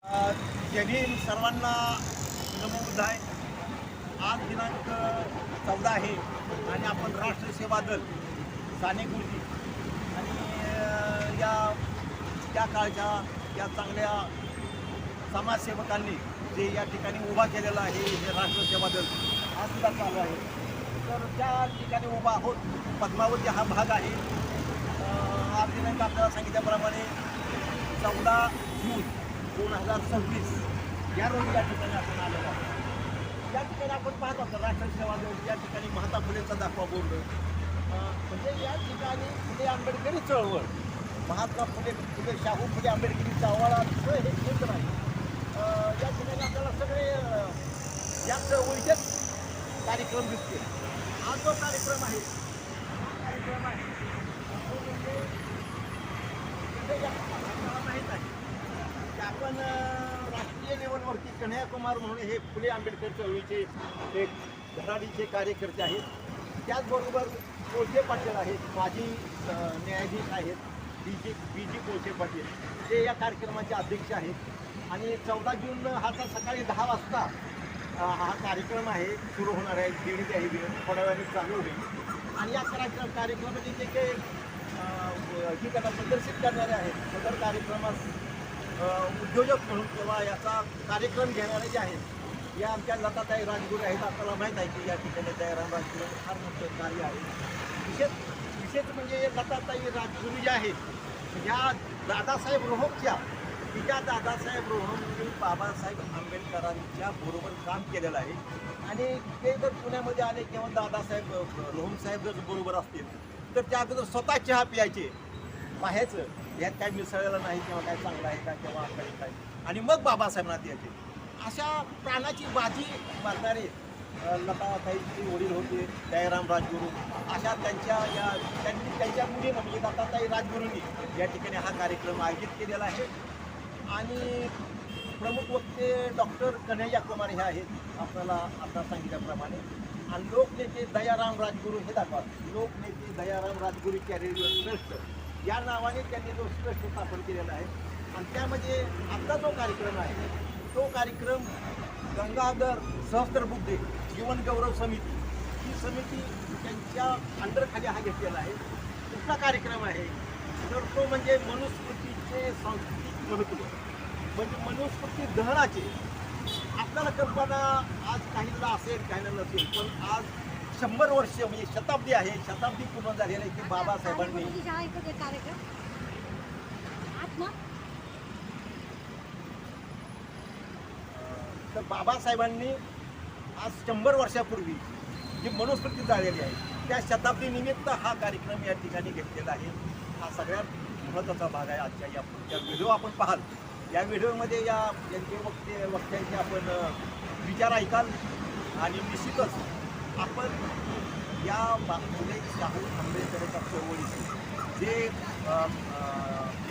जय भीम सर्वांना नमो बुद्धाय. आज दिनांक 14 आहे आणि आपण राष्ट्रीय सेवा दल साने गुरुजी आणि त्या काळच्या या चांगल्या समाजसेवकांनी जे या ठिकाणी उभा केलेला आहे हे राष्ट्रीय सेवा दल हा सुद्धा चालू आहे. तर त्या ठिकाणी उभा आहोत. पद्मावती हा भाग आहे. आज दिनांक आपल्याला सांगितल्याप्रमाणे 14 जून 2026 या रोजी या ठिकाणी आपण आलेलो आहोत. या ठिकाणी आपण पाहत आहोत राष्ट्रीय सेवा दल या ठिकाणी महात्मा फुलेंचा दाखवा बोर्ड म्हणजे या ठिकाणी फुले आंबेडकरी चळवळ महात्मा फुले शाहू फुले आंबेडकरी चळवळाचं हे केंद्र आहे. या ठिकाणी आपल्याला सगळे या चळवळीचेच कार्यक्रम दिसते. हा जो कार्यक्रम आहे आपल्याला माहीत आहे की आपण राष्ट्रीय लेवलवरती कन्हैयाकुमार म्हणून हे फुले आंबेडकर चळवळीचे एक धडाडीचे कार्यकर्ते आहेत. त्याचबरोबर कोळसे पाटील आहेत, माजी न्यायाधीश आहेत बी जी कोळसे पाटील, ते या कार्यक्रमाचे अध्यक्ष आहेत. आणि 14 जून हा सकाळी 10 वाजता हा कार्यक्रम आहे सुरू होणार आहे. देणी आहे थोड्या वेळाने चालू होईल. आणि या कार्यक्रमाचे जे काही ठिकाणं प्रदर्शित करणारे आहेत सदर कार्यक्रमास उद्योजक म्हणून किंवा याचा कार्यक्रम घेणारे जे आहेत या आमच्या लताताई राजगुरू आहेत. आपल्याला माहीत आहे की या ठिकाणी दयाराम राजगुरूचं फार मोठं कार्य आहे. विशेष म्हणजे लताताई राजगुरू जे आहेत या दादासाहेब रोहकच्या तिच्या दादासाहेब रोहमनी बाबासाहेब आंबेडकरांच्या बरोबर काम केलेलं आहे. आणि ते जर पुण्यामध्ये आले किंवा दादासाहेब रोहमसाहेब जर बरोबर असतील तर त्या अगोदर स्वतः चहा प्यायचे पाहायचं यात काय मिसळलेलं नाही किंवा काय चांगलं आहे का किंवा काय आणि मग बाबासाहेबांना द्यायचे. अशा प्राणाची बाजी मारणारे लताताईचे वडील होते दयाराम राजगुरू. अशा त्यांच्या मुलीनं म्हणजे लताताई राजगुरूंनी या ठिकाणी हा कार्यक्रम आयोजित केलेला आहे. आणि प्रमुख वक्ते डॉक्टर कन्हैयाकुमार हे आहेत आपल्याला आता सांगितल्याप्रमाणे. आणि लोकनेते दयाराम राजगुरू हे दाखवतात. लोकनेते दयाराम राजगुरू चॅरिटेबल ट्रस्ट या नावाने त्यांनी जो ट्रस्ट स्थापन केलेला आहे. आणि त्यामध्ये आत्ता जो कार्यक्रम आहे तो कार्यक्रम गंगाधर सहस्त्रबुद्धे जीवन गौरव समिती ही समिती त्यांच्या अंडरखाली हा घेतलेला आहे. दुसरा कार्यक्रम आहे तर तो म्हणजे मनुस्मृतीचे सांस्कृतिक महत्त्व म्हणजे मनुस्मृती दहनाचे. आपल्याला कल्पना आज काहींना असेल काहींना नसेल पण आज 100 वर्ष म्हणजे शताब्दी आहे. शताब्दी पूर्ण झालेली आहे की बाबासाहेबांनी तर बाबासाहेबांनी आज 100 वर्षापूर्वी जी मनुस्मृती झालेली आहे त्या शताब्दी निमित्त हा कार्यक्रम या ठिकाणी घेतलेला आहे. हा सगळ्यात महत्त्वाचा भाग आहे. आजच्या या व्हिडिओ आपण पाहाल या व्हिडिओमध्ये यांचे वक्त्यांचे आपण विचार ऐकाल. आणि निश्चितच आपण या फुले शाहू आंबेडकरांच्या चळवळीचे जे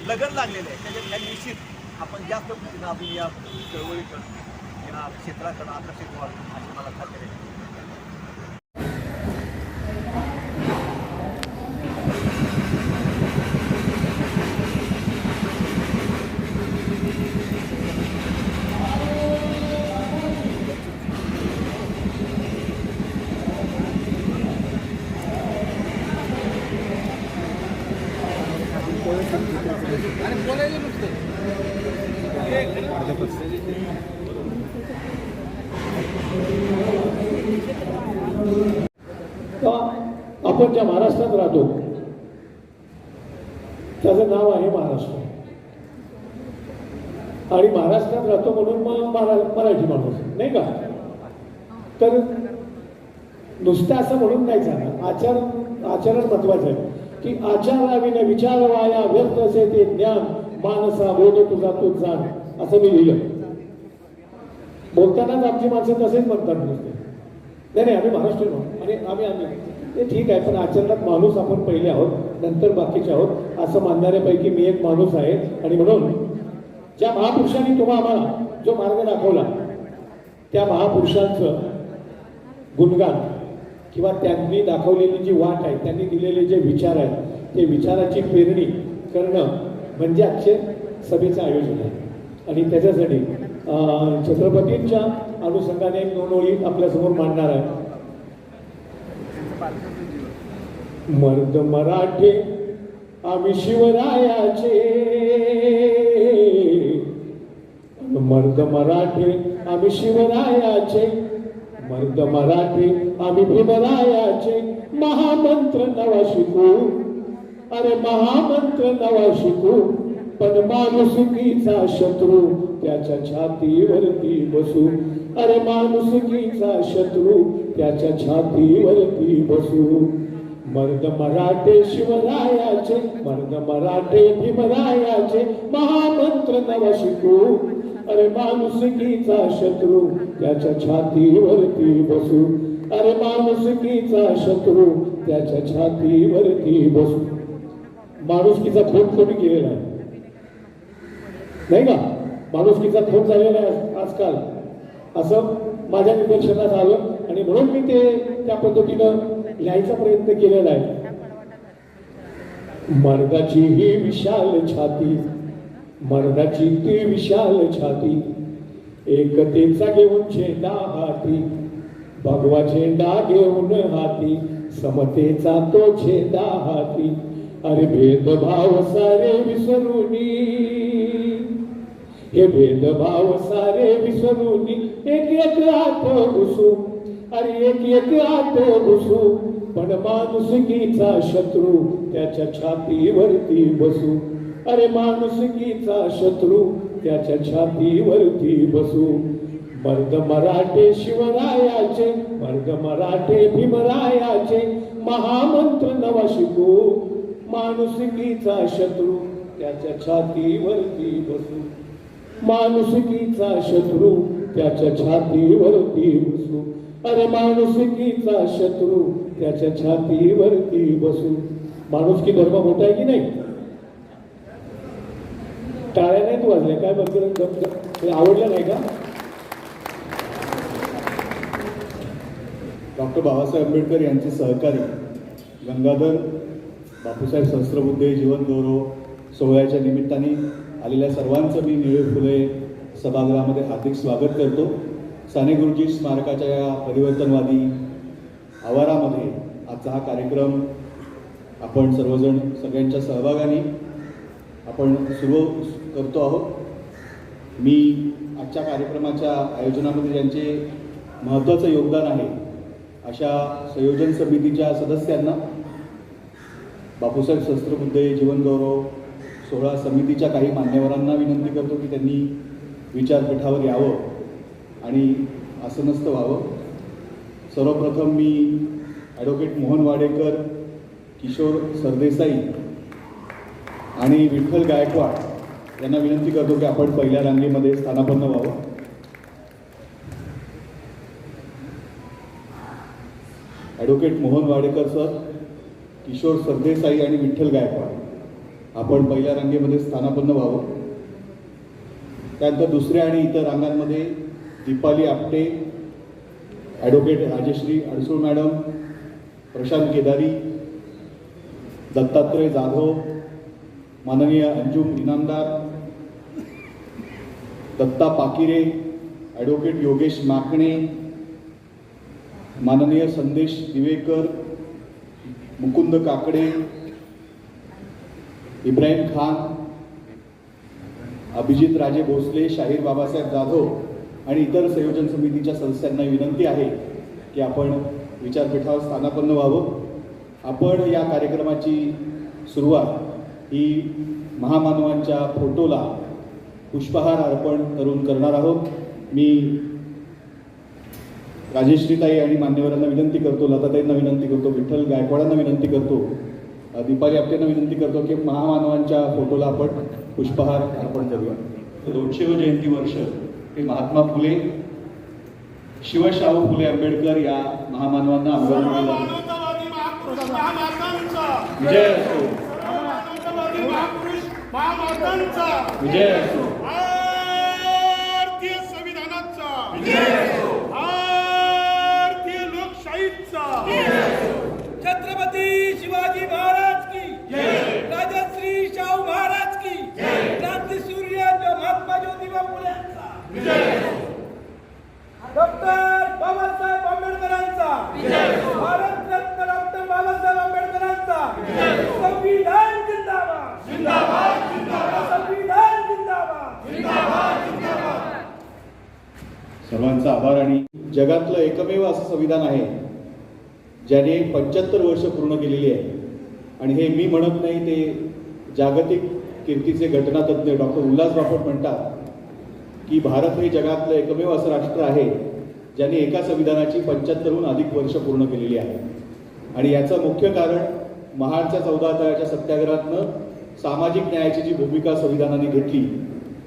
लगन लागलेले आहे त्याच्यात निश्चित आपण जास्त पद्धतीनं अजून या चळवळीकडं या क्षेत्राकडं आकर्षित व्हावं अशी मला खात्री आहे. आपण ज्या महाराष्ट्रात राहतो त्याचं नाव आहे महाराष्ट्र. आणि महाराष्ट्रात राहतो म्हणून मग मराठी माणूस नाही का. तर नुसतं असं म्हणून नाही चालणार. आचरण महत्वाचं आहे की आचाराविने विचार वाया व्यर्थ असे ते ज्ञान मानसा बोध तुझा तूच जाण असं मी लिहिलं. बोलतानाच आमची माणसं तसेच म्हणतात नुसते नाही आम्ही महाराष्ट्रीयन आणि आम्ही ते ठीक आहे पण आचरणात माणूस आपण पहिले आहोत नंतर बाकीचे आहोत असं मानणाऱ्यापैकी मी एक माणूस आहे. आणि म्हणून ज्या महापुरुषांनी तुम्हा आम्हाला जो मार्ग दाखवला त्या महापुरुषांचं गुणगान किंवा त्यांनी दाखवलेली जी वाट आहे त्यांनी दिलेले जे विचार आहेत ते विचाराची पेरणी करणं म्हणजे अक्षर सभेचं आयोजन आहे. आणि त्याच्यासाठी छत्रपतींच्या अनुषंगाने एक 2 ओळी आपल्यासमोर मांडणार आहे. मर्द मराठे आम्ही शिवरायाचे, मर्द मराठे आम्ही शिवरायाचे, मर्द मराठे आम्ही भीमरायाचे, महामंत्र नवा शिकू, अरे महामंत्र नवा शिकू, पण माणुसकीचा शत्रू त्याच्या छातीवरती बसू, अरे माणुसकीचा शत्रू त्याच्या छातीवरती बसू. मर्द मराठे शिवरायाचे, मर्द मराठे भीमरायाचे, महामंत्र नवा शिकू, अरे माणुसकीचा शत्रू त्याच्या छातीवरती बसू, अरे माणुसकीचा शत्रू त्याच्या छातीवरती बसू. माणुसकीचा खून कोणी केलेला आहे नाही का? माणुसकीचा खून झालेला आहे आजकाल, असं माझ्या निदर्शनास आलं आणि म्हणून मी ते त्या पद्धतीनं लिहायचा प्रयत्न केलेला आहे. मर्दाची ही विशाल छाती, मर्दाची ती विशाल छाती, एकतेचा घेऊन झेंडा हाती, भगवा झेंडा घेऊन हाती, समतेचा तो झेंडा हाती, अरे भेदभाव सारे विसरूनी, हे भेदभाव सारे विसरूनी, एक एक आत घुसू, अरे एक एक आत घुसू, पण माणुसकीचा शत्रू त्याच्या छातीवरती बसू, अरे माणुसकीचा शत्रू त्याच्या छातीवरती बसू. मर्द मराठे शिवरायाचे, मर्द मराठे भीमरायाचे, महामंत्र नवा शिकू, माणुसकीचा शत्रू त्याच्या छातीवरती बसू, माणुसकीचा शत्रू त्याच्या छातीवरती बसू, अरे माणुसकीचा शत्रू त्याच्या छातीवरती बसू. माणुसकी धर्म मोठा आहे की नाही? टाळ्या नाहीत वाजल्या काय? बघ आवडलं नाही का? डॉक्टर बाबासाहेब आंबेडकर यांचे सहकारी गंगाधर बापूसाहेब सहस्त्रबुद्धे जीवन गौरव सोहळ्याच्या निमित्ताने आलेल्या सर्वांचं मी निळे फुले सभागृहामध्ये हार्दिक स्वागत करतो. साने गुरुजी स्मारकाच्या या परिवर्तनवादी आवारामध्ये आजचा हा कार्यक्रम आपण सर्वजण सगळ्यांच्या सहभागाने आपण सुरू करतो आहोत. मी आजच्या कार्यक्रमाच्या आयोजनामध्ये ज्यांचे महत्त्वाचं योगदान आहे अशा संयोजन समितीच्या सदस्यांना, बापूसाहेब सहस्त्रबुद्धे जीवन गौरव सोहळा समितीच्या काही मान्यवरांना विनंती करतो की त्यांनी विचारपीठावर यावं आणि आसनस्थ व्हावं. सर्वप्रथम मी ॲडव्होकेट मोहन वाडेकर, किशोर सरदेसाई आणि विठ्ठल गायकवाड यांना विनंती करतो की आपण पहिल्या रांगेमध्ये स्थानापन्न व्हावं. ॲडव्होकेट मोहन वाडेकर सर, किशोर सरदेसाई आणि विठ्ठल गायकवाड आपण पहिल्या रांगेमध्ये स्थानापन्न व्हावं. त्यानंतर दुसऱ्या आणि इतर रांगांमध्ये दीपाली आपटे, ॲडव्होकेट राजश्री अडसूळ मॅडम, प्रशांत केदारी, दत्तात्रय जाधव, माननीय अंजुम इनामदार, दत्ता पाकिरे, ॲडव्होकेट योगेश माकणे, माननीय संदेश दिवेकर, मुकुंद काकडे, इब्राहिम खान, अभिजित राजे भोसले, शाहीर बाबासाहेब जाधव आणि इतर संयोजन समितीच्या सदस्यांना विनंती आहे की आपण विचारपीठावर स्थानापन्न व्हावं. आपण या कार्यक्रमाची सुरुवात ही महामानवांच्या फोटोला पुष्पहार अर्पण करून करणार आहोत. मी राजेश्रीताई आणि मान्यवरांना विनंती करतो, लताताईंना विनंती करतो, विठ्ठल गायकवाडांना विनंती करतो, दीपाली आपटेंना विनंती करतो की महामानवांच्या फोटोला आपण पुष्पहार अर्पण करूया. 200वे जयंती वर्ष हे महात्मा फुले, शिवशाहू फुले आंबेडकर या महामानवांना अभिवादन केलं. विजय असो, विजय असो, भारतीय संविधानाचा विजय असो, भारतीय लोकशाहीचा विजय असो, छत्रपती शिवाजी महाराज की जय, राजश्री शाहू महाराज की जय, क्रांतिसूर्य महात्मा ज्योतिबा आभार. आणि जगातलं एकमेव असं संविधान आहे ज्याने 75 वर्ष पूर्ण केलेली आहे. आणि हे मी म्हणत नाही, ते जागतिक कीर्तीचे घटनातज्ञ डॉक्टर उल्हास बापट म्हणतात की भारत हे जगातलं एकमेव असं राष्ट्र आहे ज्याने एका संविधानाची 75हून अधिक वर्ष पूर्ण केलेली आहे. आणि याचं मुख्य कारण महाडच्या 14 तळ्याच्या सत्याग्रहातनं सामाजिक न्यायाची जी भूमिका संविधानाने घेतली,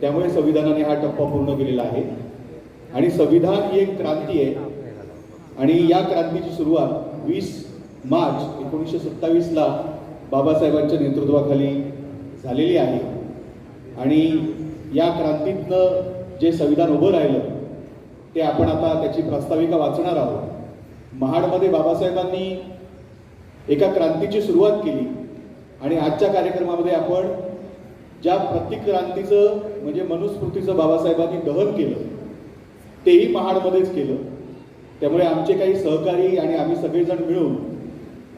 त्यामुळे संविधानाने हा टप्पा पूर्ण केलेला आहे. आणि संविधान ही एक क्रांती आहे. आणि या क्रांतीची सुरुवात 20 मार्च 1927ला बाबासाहेबांच्या नेतृत्वाखाली झालेली आहे. आणि या क्रांतीतनं जे संविधान उभं राहिलं ते आपण आता त्याची प्रास्ताविका वाचणार आहोत. महाडमध्ये बाबासाहेबांनी एका क्रांतीची सुरुवात केली आणि आजच्या कार्यक्रमामध्ये आपण ज्या प्रतिक्रांतीचं म्हणजे मनुस्मृतीचं बाबासाहेबांनी दहन केलं तेही महाडमध्येच केलं. त्यामुळे आमचे काही सहकारी आणि आम्ही सगळेजण मिळून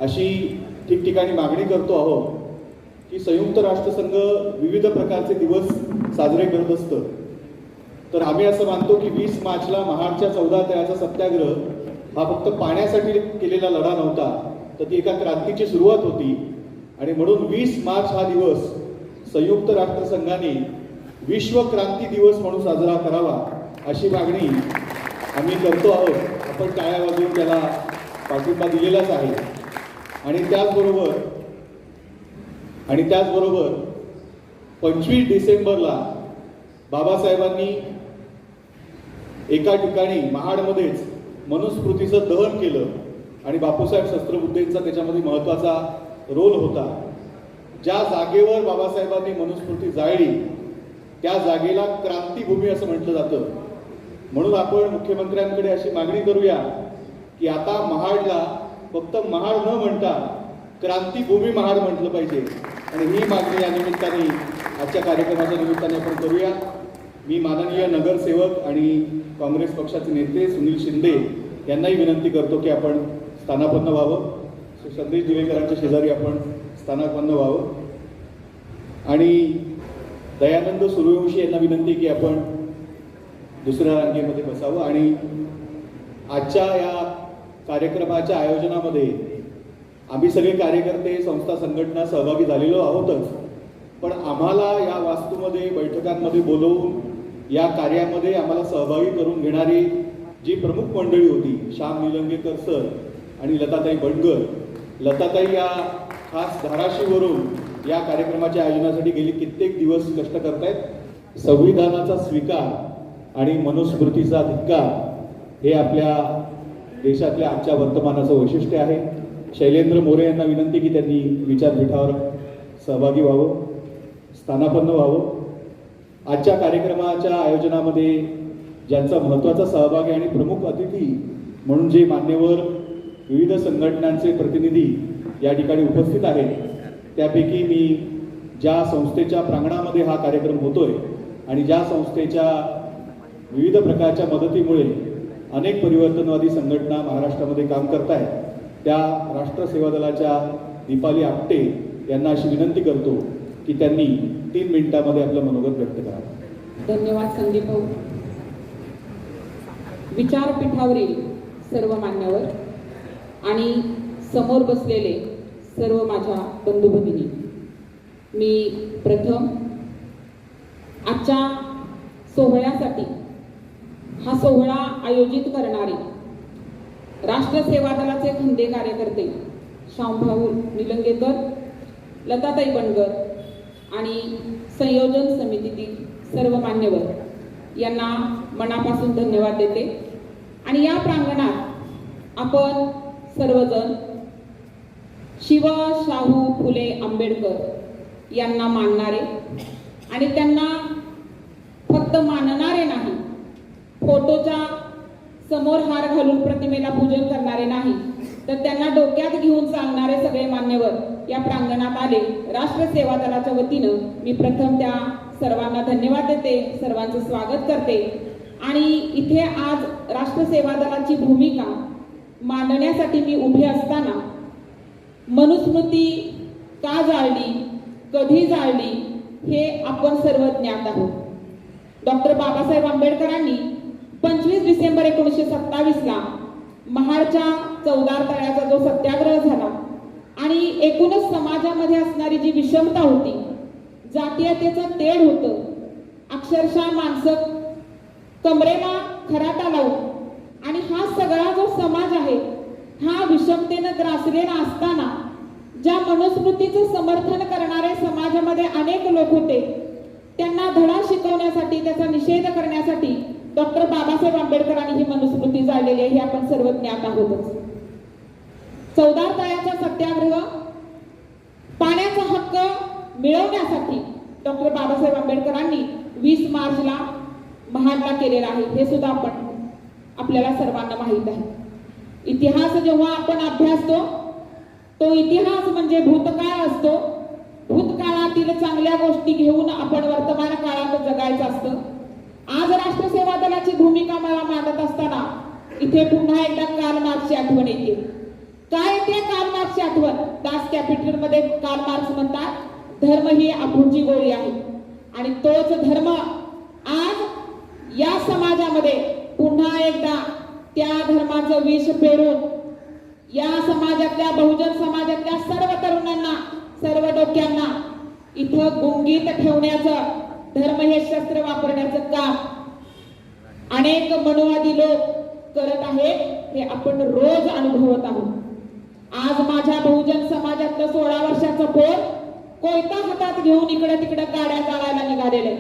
अशी ठिकठिकाणी मागणी करतो आहोत की संयुक्त राष्ट्रसंघ विविध प्रकारचे दिवस साजरे करत असतं, तर आम्ही असं मानतो की 20 मार्चला महाडच्या 14 तळ्याचा सत्याग्रह हा फक्त पाण्यासाठी केलेला लढा नव्हता, तर ती एका क्रांतीची सुरुवात होती. आणि म्हणून 20 मार्च हा दिवस संयुक्त राष्ट्रसंघाने विश्व क्रांती दिवस म्हणून साजरा करावा अशी मागणी आम्ही करतो आहोत. आपण टाळ्या वाजवून त्याला पाठिंबा दिलेलाच आहे. आणि त्याचबरोबर 25 डिसेंबरला बाबासाहेबांनी एका ठिकाणी महाडमध्येच मनुस्मृतीचं दहन केलं आणि बापूसाहेब सहस्त्रबुद्धेंचा त्याच्यामध्ये महत्त्वाचा रोल होता. ज्या जागेवर बाबासाहेबांनी मनुस्मृती जाळली त्या जागेला क्रांतीभूमी असं म्हटलं जातं. म्हणून आपण मुख्यमंत्र्यांकडे अशी मागणी करूया की आता महाडला फक्त महाड न म्हणता क्रांतीभूमी महाड म्हटलं पाहिजे. आणि ही मागणी या निमित्ताने आजच्या कार्यक्रमाच्या निमित्ताने आपण करूया. मी माननीय नगरसेवक आणि काँग्रेस पक्षाचे नेते सुनील शिंदे यांनाही विनंती करतो की आपण स्थानापन्न व्हावं. संदेश दिवेकरांच्या शेजारी आपण स्थानापन्न व्हावं. आणि दयानंद सूर्यवंशी यांना विनंती की आपण दुसऱ्या रांगेमध्ये बसावं. आणि आजच्या या कार्यक्रमाच्या आयोजनामध्ये आम्ही सगळे कार्यकर्ते संस्था संघटना सहभागी झालेलो आहोतच, पण आम्हाला या वास्तूमध्ये बैठकांमध्ये बोलवून या कार्यामध्ये आम्हाला सहभागी करून घेणारी जी प्रमुख मंडळी होती, श्याम निलंगेकर सर आणि लताताई बंडगर. लताताई या खास धाराशिववरून या कार्यक्रमाच्या आयोजनासाठी गेली कित्येक दिवस कष्ट करतायत. संविधानाचा स्वीकार आणि मनुस्मृतीचा धिक्कार हे आपल्या देशातल्या आजच्या वर्तमानाचं वैशिष्ट्य आहे. शैलेंद्र मोरे यांना विनंती की त्यांनी विचारपीठावर सहभागी व्हावं, स्थानापन्न व्हावं. आजच्या कार्यक्रमाच्या आयोजनामध्ये ज्यांचा महत्त्वाचा सहभाग आहे आणि प्रमुख अतिथी म्हणून जे मान्यवर विविध संघटनांचे प्रतिनिधी या ठिकाणी उपस्थित आहेत, त्यापैकी मी ज्या संस्थेच्या प्रांगणामध्ये हा कार्यक्रम होतोय आणि ज्या संस्थेच्या विविध प्रकारच्या मदतीमुळे अनेक परिवर्तनवादी संघटना महाराष्ट्रामध्ये काम करत आहेत, त्या राष्ट्र सेवा दलाच्या दीपाली आपटे यांना अशी विनंती करतो की त्यांनी 3 मिनिटांमध्ये आपलं मनोगत व्यक्त करावं. धन्यवाद संदीप भाऊ. विचारपीठावरील सर्व मान्यवर आणि समोर बसलेले सर्व माझ्या बंधू भगिनी, मी प्रथम आजच्या सोहळ्यासाठी हा सोहळा आयोजित करणारे राष्ट्र सेवा दलाचे खंदे कार्यकर्ते श्यामभाऊ निलंगेकर, लताताई बंडगर आणि संयोजन समितीतील सर्व मान्यवर यांना मनापासून धन्यवाद देते. आणि या प्रांगणात आपण सर्वजण शिव शाहू फुले आंबेडकर यांना मानणारे आणि त्यांना फक्त मानणारे नाही, फोटोच्या समोर हार घालून प्रतिमेला पूजन करणारे नाही, तर त्यांना डोक्यात घेऊन चालणारे सगळे मान्यवर या प्रांगणात आले. राष्ट्र सेवा दलाच्या वतीनं मी प्रथम त्या सर्वांना धन्यवाद देते, सर्वांचं स्वागत करते. आणि इथे आज राष्ट्र सेवा दलाची भूमिका मांडण्यासाठी मी उभे असताना मनुस्मृती का जाळली, कधी जाळली हे आपण सर्व ज्ञात आहोत. डॉक्टर बाबासाहेब आंबेडकरांनी 25 डिसेंबर 1927ला महाडच्या चौदार तळ्याचा जो सत्याग्रह झाला आणि एकूणच समाजामध्ये असणारी जी विषमता होती, जातीयतेचं तेढ होतं, अक्षरशः माणसं कमरेला खराटा लावून आणि हा सगळा जो समाज आहे हा विषमतेनं ग्रासलेला असताना ज्या मनुस्मृतीचं समर्थन करणारे समाजामध्ये अनेक लोक होते, त्यांना धडा शिकवण्यासाठी, त्याचा निषेध करण्यासाठी डॉक्टर बाबासाहेब आंबेडकरांनी ही मनुस्मृती जाळलेली आहे, हे आपण सर्व ज्ञात आहोतच. चौदार तळ्याचा सत्याग्रह पाण्याचा हक्क मिळवण्यासाठी डॉक्टर बाबासाहेब आंबेडकरांनी 20 मार्चला महाडला केलेला आहे, हे सुद्धा आपल्याला सर्वांना माहीत आहे. इतिहास जेव्हा आपण अभ्यासतो तो इतिहास म्हणजे भूतकाळ असतो. भूतकाळातील चांगल्या गोष्टी घेऊन आपण वर्तमान काळात जगायचं असतं. आज राष्ट्रसेवा दलाची भूमिका मला मांडत असताना इथे पुन्हा एकदा कार्ल मार्क्सची आठवण येते. काय येते कार्ल मार्क्सची आठवण? दास कॅपिटल मध्ये कार्ल मार्क्स म्हणतात, धर्म ही अफूची गोळी आहे आणि तोच धर्म आज या समाजामध्ये पुन्हा एकदा त्या धर्माचं विष पेरून या समाजातल्या, बहुजन समाजातल्या सर्व तरुणांना, सर्व डोक्यांना इथं गुंगीत ठेवण्याचं, धर्म हे शस्त्र वापरण्याचं काम अनेक मनुवादी लोक करत आहेत, हे आपण रोज अनुभवत आहोत. आज माझ्या बहुजन समाजातलं 16 वर्षाचं पोर कोयता हातात घेऊन इकडे तिकडे गाड्या जाळायला निघालेले.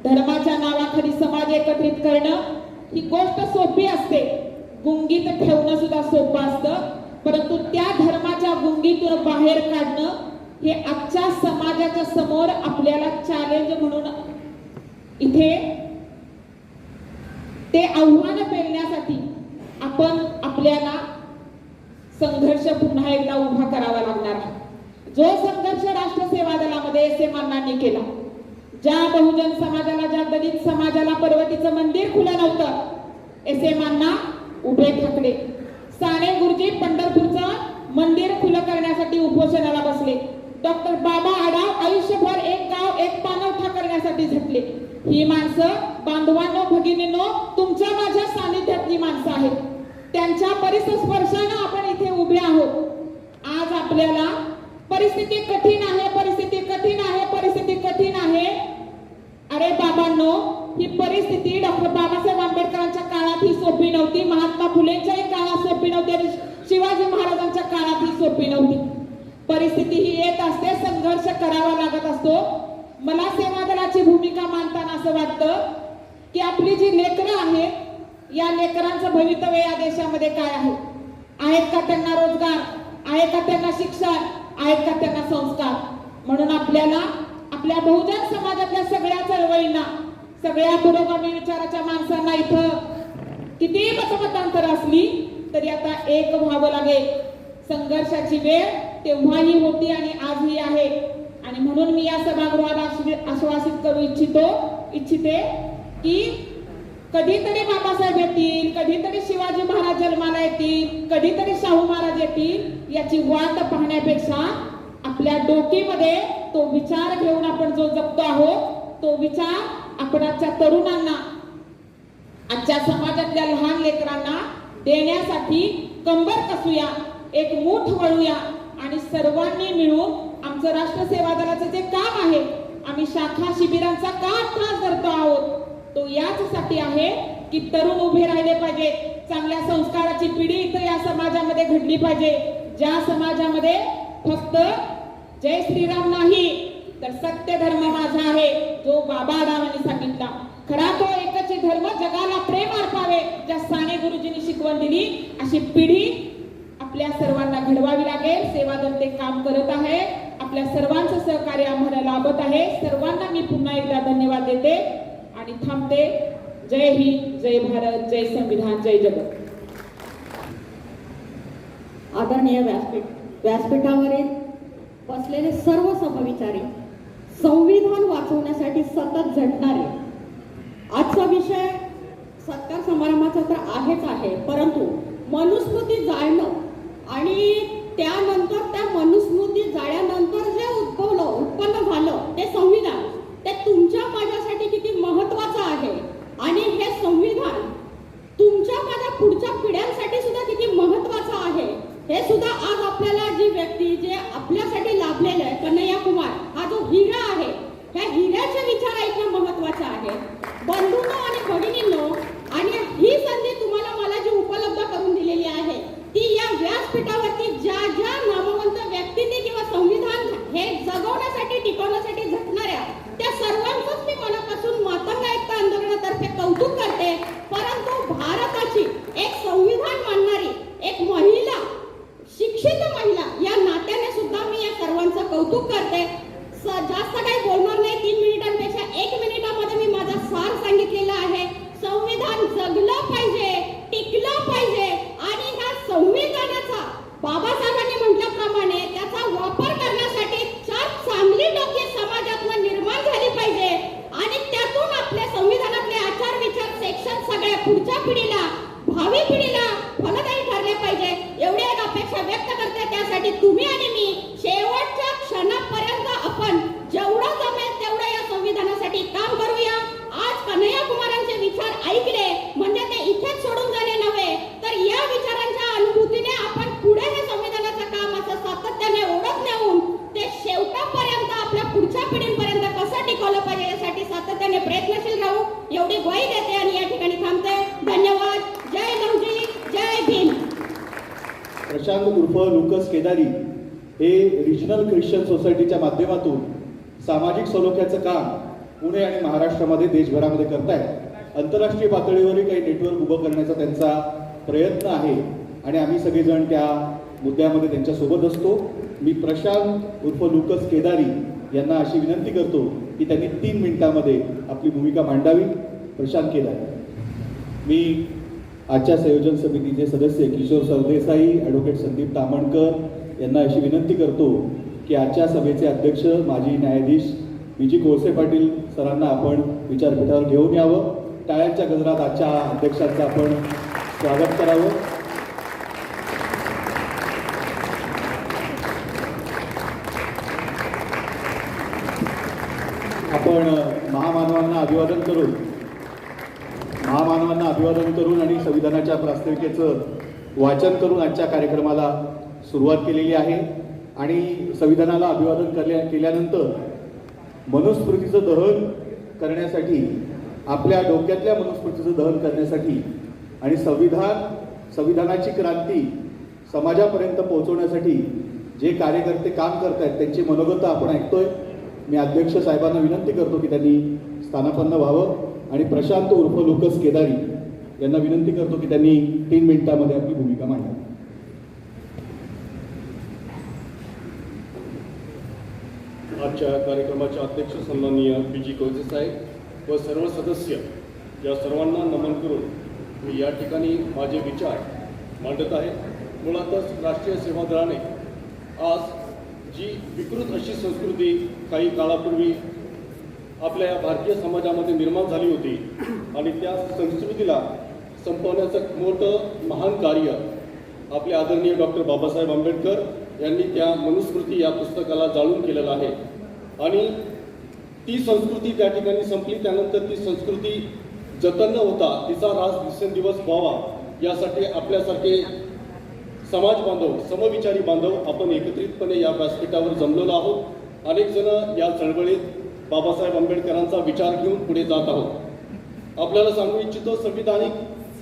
धर्माच्या नावाखाली समाज एकत्रित करणं ही गोष्ट सोपी असते, गुंगीत ठेवणं सुद्धा सोपं असतं, परंतु त्या धर्माच्या गुंगीतून बाहेर काढणं हे आजच्या समाजाच्या समोर आपल्याला चॅलेंज म्हणून इथे ते आव्हान पेलण्यासाठी आपण आपल्याला संघर्ष पुन्हा एकदा उभा करावा लागणार आहे. जो संघर्ष राष्ट्रसेवा दलामध्ये एस.एम. अण्णांनी केला, ज्या बहुजन समाजाला, ज्या दलित समाजाला पर्वतीचं मंदिर खुलं नव्हतं, एस.एम. अण्णा उभे ठाकले. साने गुरुजी पंढरपूरचं मंदिर खुलं करण्यासाठी उपोषणाला बसले. डॉक्टर बाबा आढाव आयुष्यभर एक गाव एक पाणवठा करण्यासाठी झटले. ही माणसं, बांधवांनो, भगिनींनो, तुमच्या माझ्या सानिध्यातली माणसं आहेत. त्यांच्या परिस्पर्शानं आपण इथे उभे आहोत. आज आपल्याला परिस्थिती कठीण आहे, परिस्थिती कठीण आहे, परिस्थिती कठीण आहे. अरे बाबांनो, ही परिस्थिती डॉक्टर बाबासाहेब आंबेडकरांच्या काळात ही सोपी नव्हती, महात्मा फुलेंच्याही काळात सोपी नव्हती आणि शिवाजी महाराजांच्या काळात ही सोपी नव्हती. परिस्थिती ही येत असते, संघर्ष करावा लागत असतो. मला सेवा दलाची भूमिका मांडताना असं वाटतं की आपली जी लेकरं आहेत, या लेकरांचं भवितव्य या देशामध्ये काय आहे? आहेत का त्यांना रोजगार? आहे का त्यांना शिक्षण? आहेत का त्यांना संस्कार? म्हणून आपल्याला आपल्या बहुजन समाजातल्या सगळ्या चळवळींना, सगळ्या पुरोगामी विचाराच्या माणसांना इथं किती मतमतांतर असली तरी आता एक व्हावं लागेल. संघर्षाची वेळ तेव्हाही होती आणि आजही आहे. आणि म्हणून मी या सभागृहाला आश्वासित करू इच्छिते की कधीतरी बाबासाहेब येतील, कधीतरी शिवाजी महाराज जन्माला येतील, कधीतरी शाहू महाराज येतील, याची वाट पाहण्यापेक्षा आपल्या डोकीमध्ये तो विचार घेऊन आपण जो जगतो आहोत, तो विचार आपण आजच्या तरुणांना, आजच्या समाजातल्या लहान लेकरांना देण्यासाठी कंबर कसूया, एक मूठ वळूया आणि सर्वांनी मिळून आमचं राष्ट्रसेवा दलाचं जे काम आहे, आम्ही शाखा शिबिरांचा का त्रास धरतो आहोत, तो याचसाठी आहे की तरुण उभे राहिले पाहिजे. चांगल्या संस्काराची पिढी इथं या समाजामध्ये घडली पाहिजे, ज्या समाजामध्ये फक्त जय श्रीराम नाही तर सत्य धर्म माझा आहे, जो बाबा आढावांनी सांगितला. खरा तो एकच धर्म, जगाला प्रेम अर्पावे, ज्या साने गुरुजींनी शिकवण दिली, अशी पिढी आपल्या सर्वांना घडवावी लागेल. सेवा दल ते काम करत आहे. आपल्या सर्वांचं सहकार्य आम्हाला लाभत आहे. सर्वांना मी पुन्हा एकदा धन्यवाद देते आणि थांबते. जय हिंद, जय भारत, जय संविधान, जय जगत. आदरणीय व्यासपीठावरील बसलेले सर्व समविचारी, संविधान वाचवण्यासाठी सतत झटणारे, आजचा विषय सत्कार समारंभाचा तर आहेच आहे, परंतु मनुस्मृती जाळणं आणि त्यानंतर त्या मनुस्मृती जाळल्यानंतर जे उत्पन्न झालं ते संविधान, ते तुमच्या माझ्यासाठी किती महत्वाचं आहे. आणि हे संविधान व्यक्ती जे आपल्यासाठी लाभलेलं आहे, कन्हैया कुमार हा जो हिरा आहे, ह्या हिऱ्याचे विचार ऐकणं महत्वाचं आहे. बंधूंनो आणि भगिनींनो, आणि ही संधी तुम्हाला मला जी उपलब्ध करून दिलेली आहे ती या व्यासपीठावरती ज्या ज्या नामवंत व्यक्तींनी किंवा संविधान हे जगवण्यासाठी टिकवण्यासाठी झटणाऱ्या त्या सर्वांचंच मी मनापासून मातंग एकता आंदोलनातर्फे कौतुक करते. परंतु भारताची एक संविधान मानणारी एक महिला, शिक्षित महिला या नात्याने सुद्धा मी या सर्वांचं कौतुक करते. जास्त काही बोलणार नाही, 3 मिनिटांपेक्षा 1 मिनिटामध्ये मी माझा सार सांगितलेला आहे. संविधान जगलं पाहिजे, टिकलं पाहिजे आणि ह्या संविधानाचा बाबासाहेबांनी म्हटल्याप्रमाणे त्याचा वापर करण्यासाठी 4 चांगली लोके समाजातून निर्माण झाली पाहिजे आणि त्यातून आपल्या संविधानातले आचार विचार सेक्शन सगळ्या पुढच्या पिढीला, भावी पिढीला फलदायी ठरले पाहिजे. एवढी एक अपेक्षा व्यक्त करते. त्यासाठी तुम्ही आणि मी शेवटच्या क्षणापर्यंत आपण जेवढं जमेल तेवढं या संविधानासाठी काम करूया. आज कन्हैया कुमारांचे विचार ऐकले म्हणजे ते इथेच सोडून जाणे नव्हे, तर या विचारांच्या अनुभूतीने आपण पुढे हे संविधानाचं काम असं सातत्याने ओढत नेऊन ते शेवटापर्यंत आपल्या पुढच्या पिढींपर्यंत कसं टिकवलं पाहिजे यासाठी सातत्याने प्रयत्नशील राहू एवढी ग्वाही देते आणि या ठिकाणी थांबते. धन्यवाद. जय लहुजी, जय भीम. प्रशांत उर्फ लुकस केदारी हे रिजनल ख्रिश्चन सोसायटीच्या माध्यमातून सामाजिक सलोख्याचं काम पुणे आणि महाराष्ट्रामध्ये देशभरामध्ये करतायत. आंतरराष्ट्रीय पातळीवरही काही नेटवर्क उभं करण्याचा त्यांचा प्रयत्न आहे आणि आम्ही सगळेजण त्या मुद्द्यामध्ये त्यांच्यासोबत असतो. मी प्रशांत उर्फ लुकस केदारी यांना अशी विनंती करतो की त्यांनी 3 मिनिटांमध्ये आपली भूमिका मांडावी. प्रशांत केदारी. मी आजच्या संयोजन समितीचे सदस्य किशोर सरदेसाई, ॲडव्होकेट संदीप तामणकर यांना अशी विनंती करतो की आजच्या सभेचे अध्यक्ष माजी न्यायाधीश विजी कोळसे पाटील सरांना आपण विचारपीठावर घेऊन यावं. टाळ्यांच्या गजरात आजच्या अध्यक्षांचं आपण स्वागत करावं. आपण महामानवांना अभिवादन करून आणि संविधानाच्या प्रास्ताविकेचं वाचन करून आजच्या कार्यक्रमाला सुरुवात केलेली आहे. आणि संविधानाला अभिवादन केल्यानंतर मनुस्मृतीचं दहन करण्यासाठी, आपल्या डोक्यातल्या मनुस्मृतीचं दहन करण्यासाठी आणि संविधानाची क्रांती समाजापर्यंत पोहोचवण्यासाठी जे कार्यकर्ते काम करत आहेत त्यांची मनोगत आपण ऐकतोय. मी अध्यक्ष साहेबांना विनंती करतो की त्यांनी स्थानापन्न व्हावं आणि प्रशांत उर्फ लुकस केदारी यांना विनंती करतो की त्यांनी 3 मिनिटांमध्ये आपली भूमिका मांडावी. आजच्या कार्यक्रमाचे अध्यक्ष सन्माननीय पी.जी. कोळसे साहेब व सर्व सदस्य या सर्वांना नमन करून मी या ठिकाणी माझे विचार मांडत आहे. मुळातच राष्ट्रीय सेवा दलाने आज जी विकृत अशी संस्कृती काही काळापूर्वी आपल्या भारतीय समाजामध्ये निर्माण झाली होती आणि त्या संस्कृतीला संपवण्याचं मोठं महान कार्य आपले आदरणीय डॉक्टर बाबासाहेब आंबेडकर यांनी त्या मनुस्मृती या पुस्तकाला जाळून केलेलं आहे. आणि ती संस्कृती त्या ठिकाणी संपली. त्यानंतर ती संस्कृती जतन न होता तिचा रास दिवसेंदिवस व्हावा यासाठी आपल्यासारखे समाज बांधव, समविचारी बांधव आपण एकत्रितपणे या व्यासपीठावर जमलेलो आहोत. अनेक जण या चळवळीत बाबासाहेब आंबेडकरांचा विचार घेऊन पुढे जात आहोत. आपल्याला सांगू इच्छितो, संविधानिक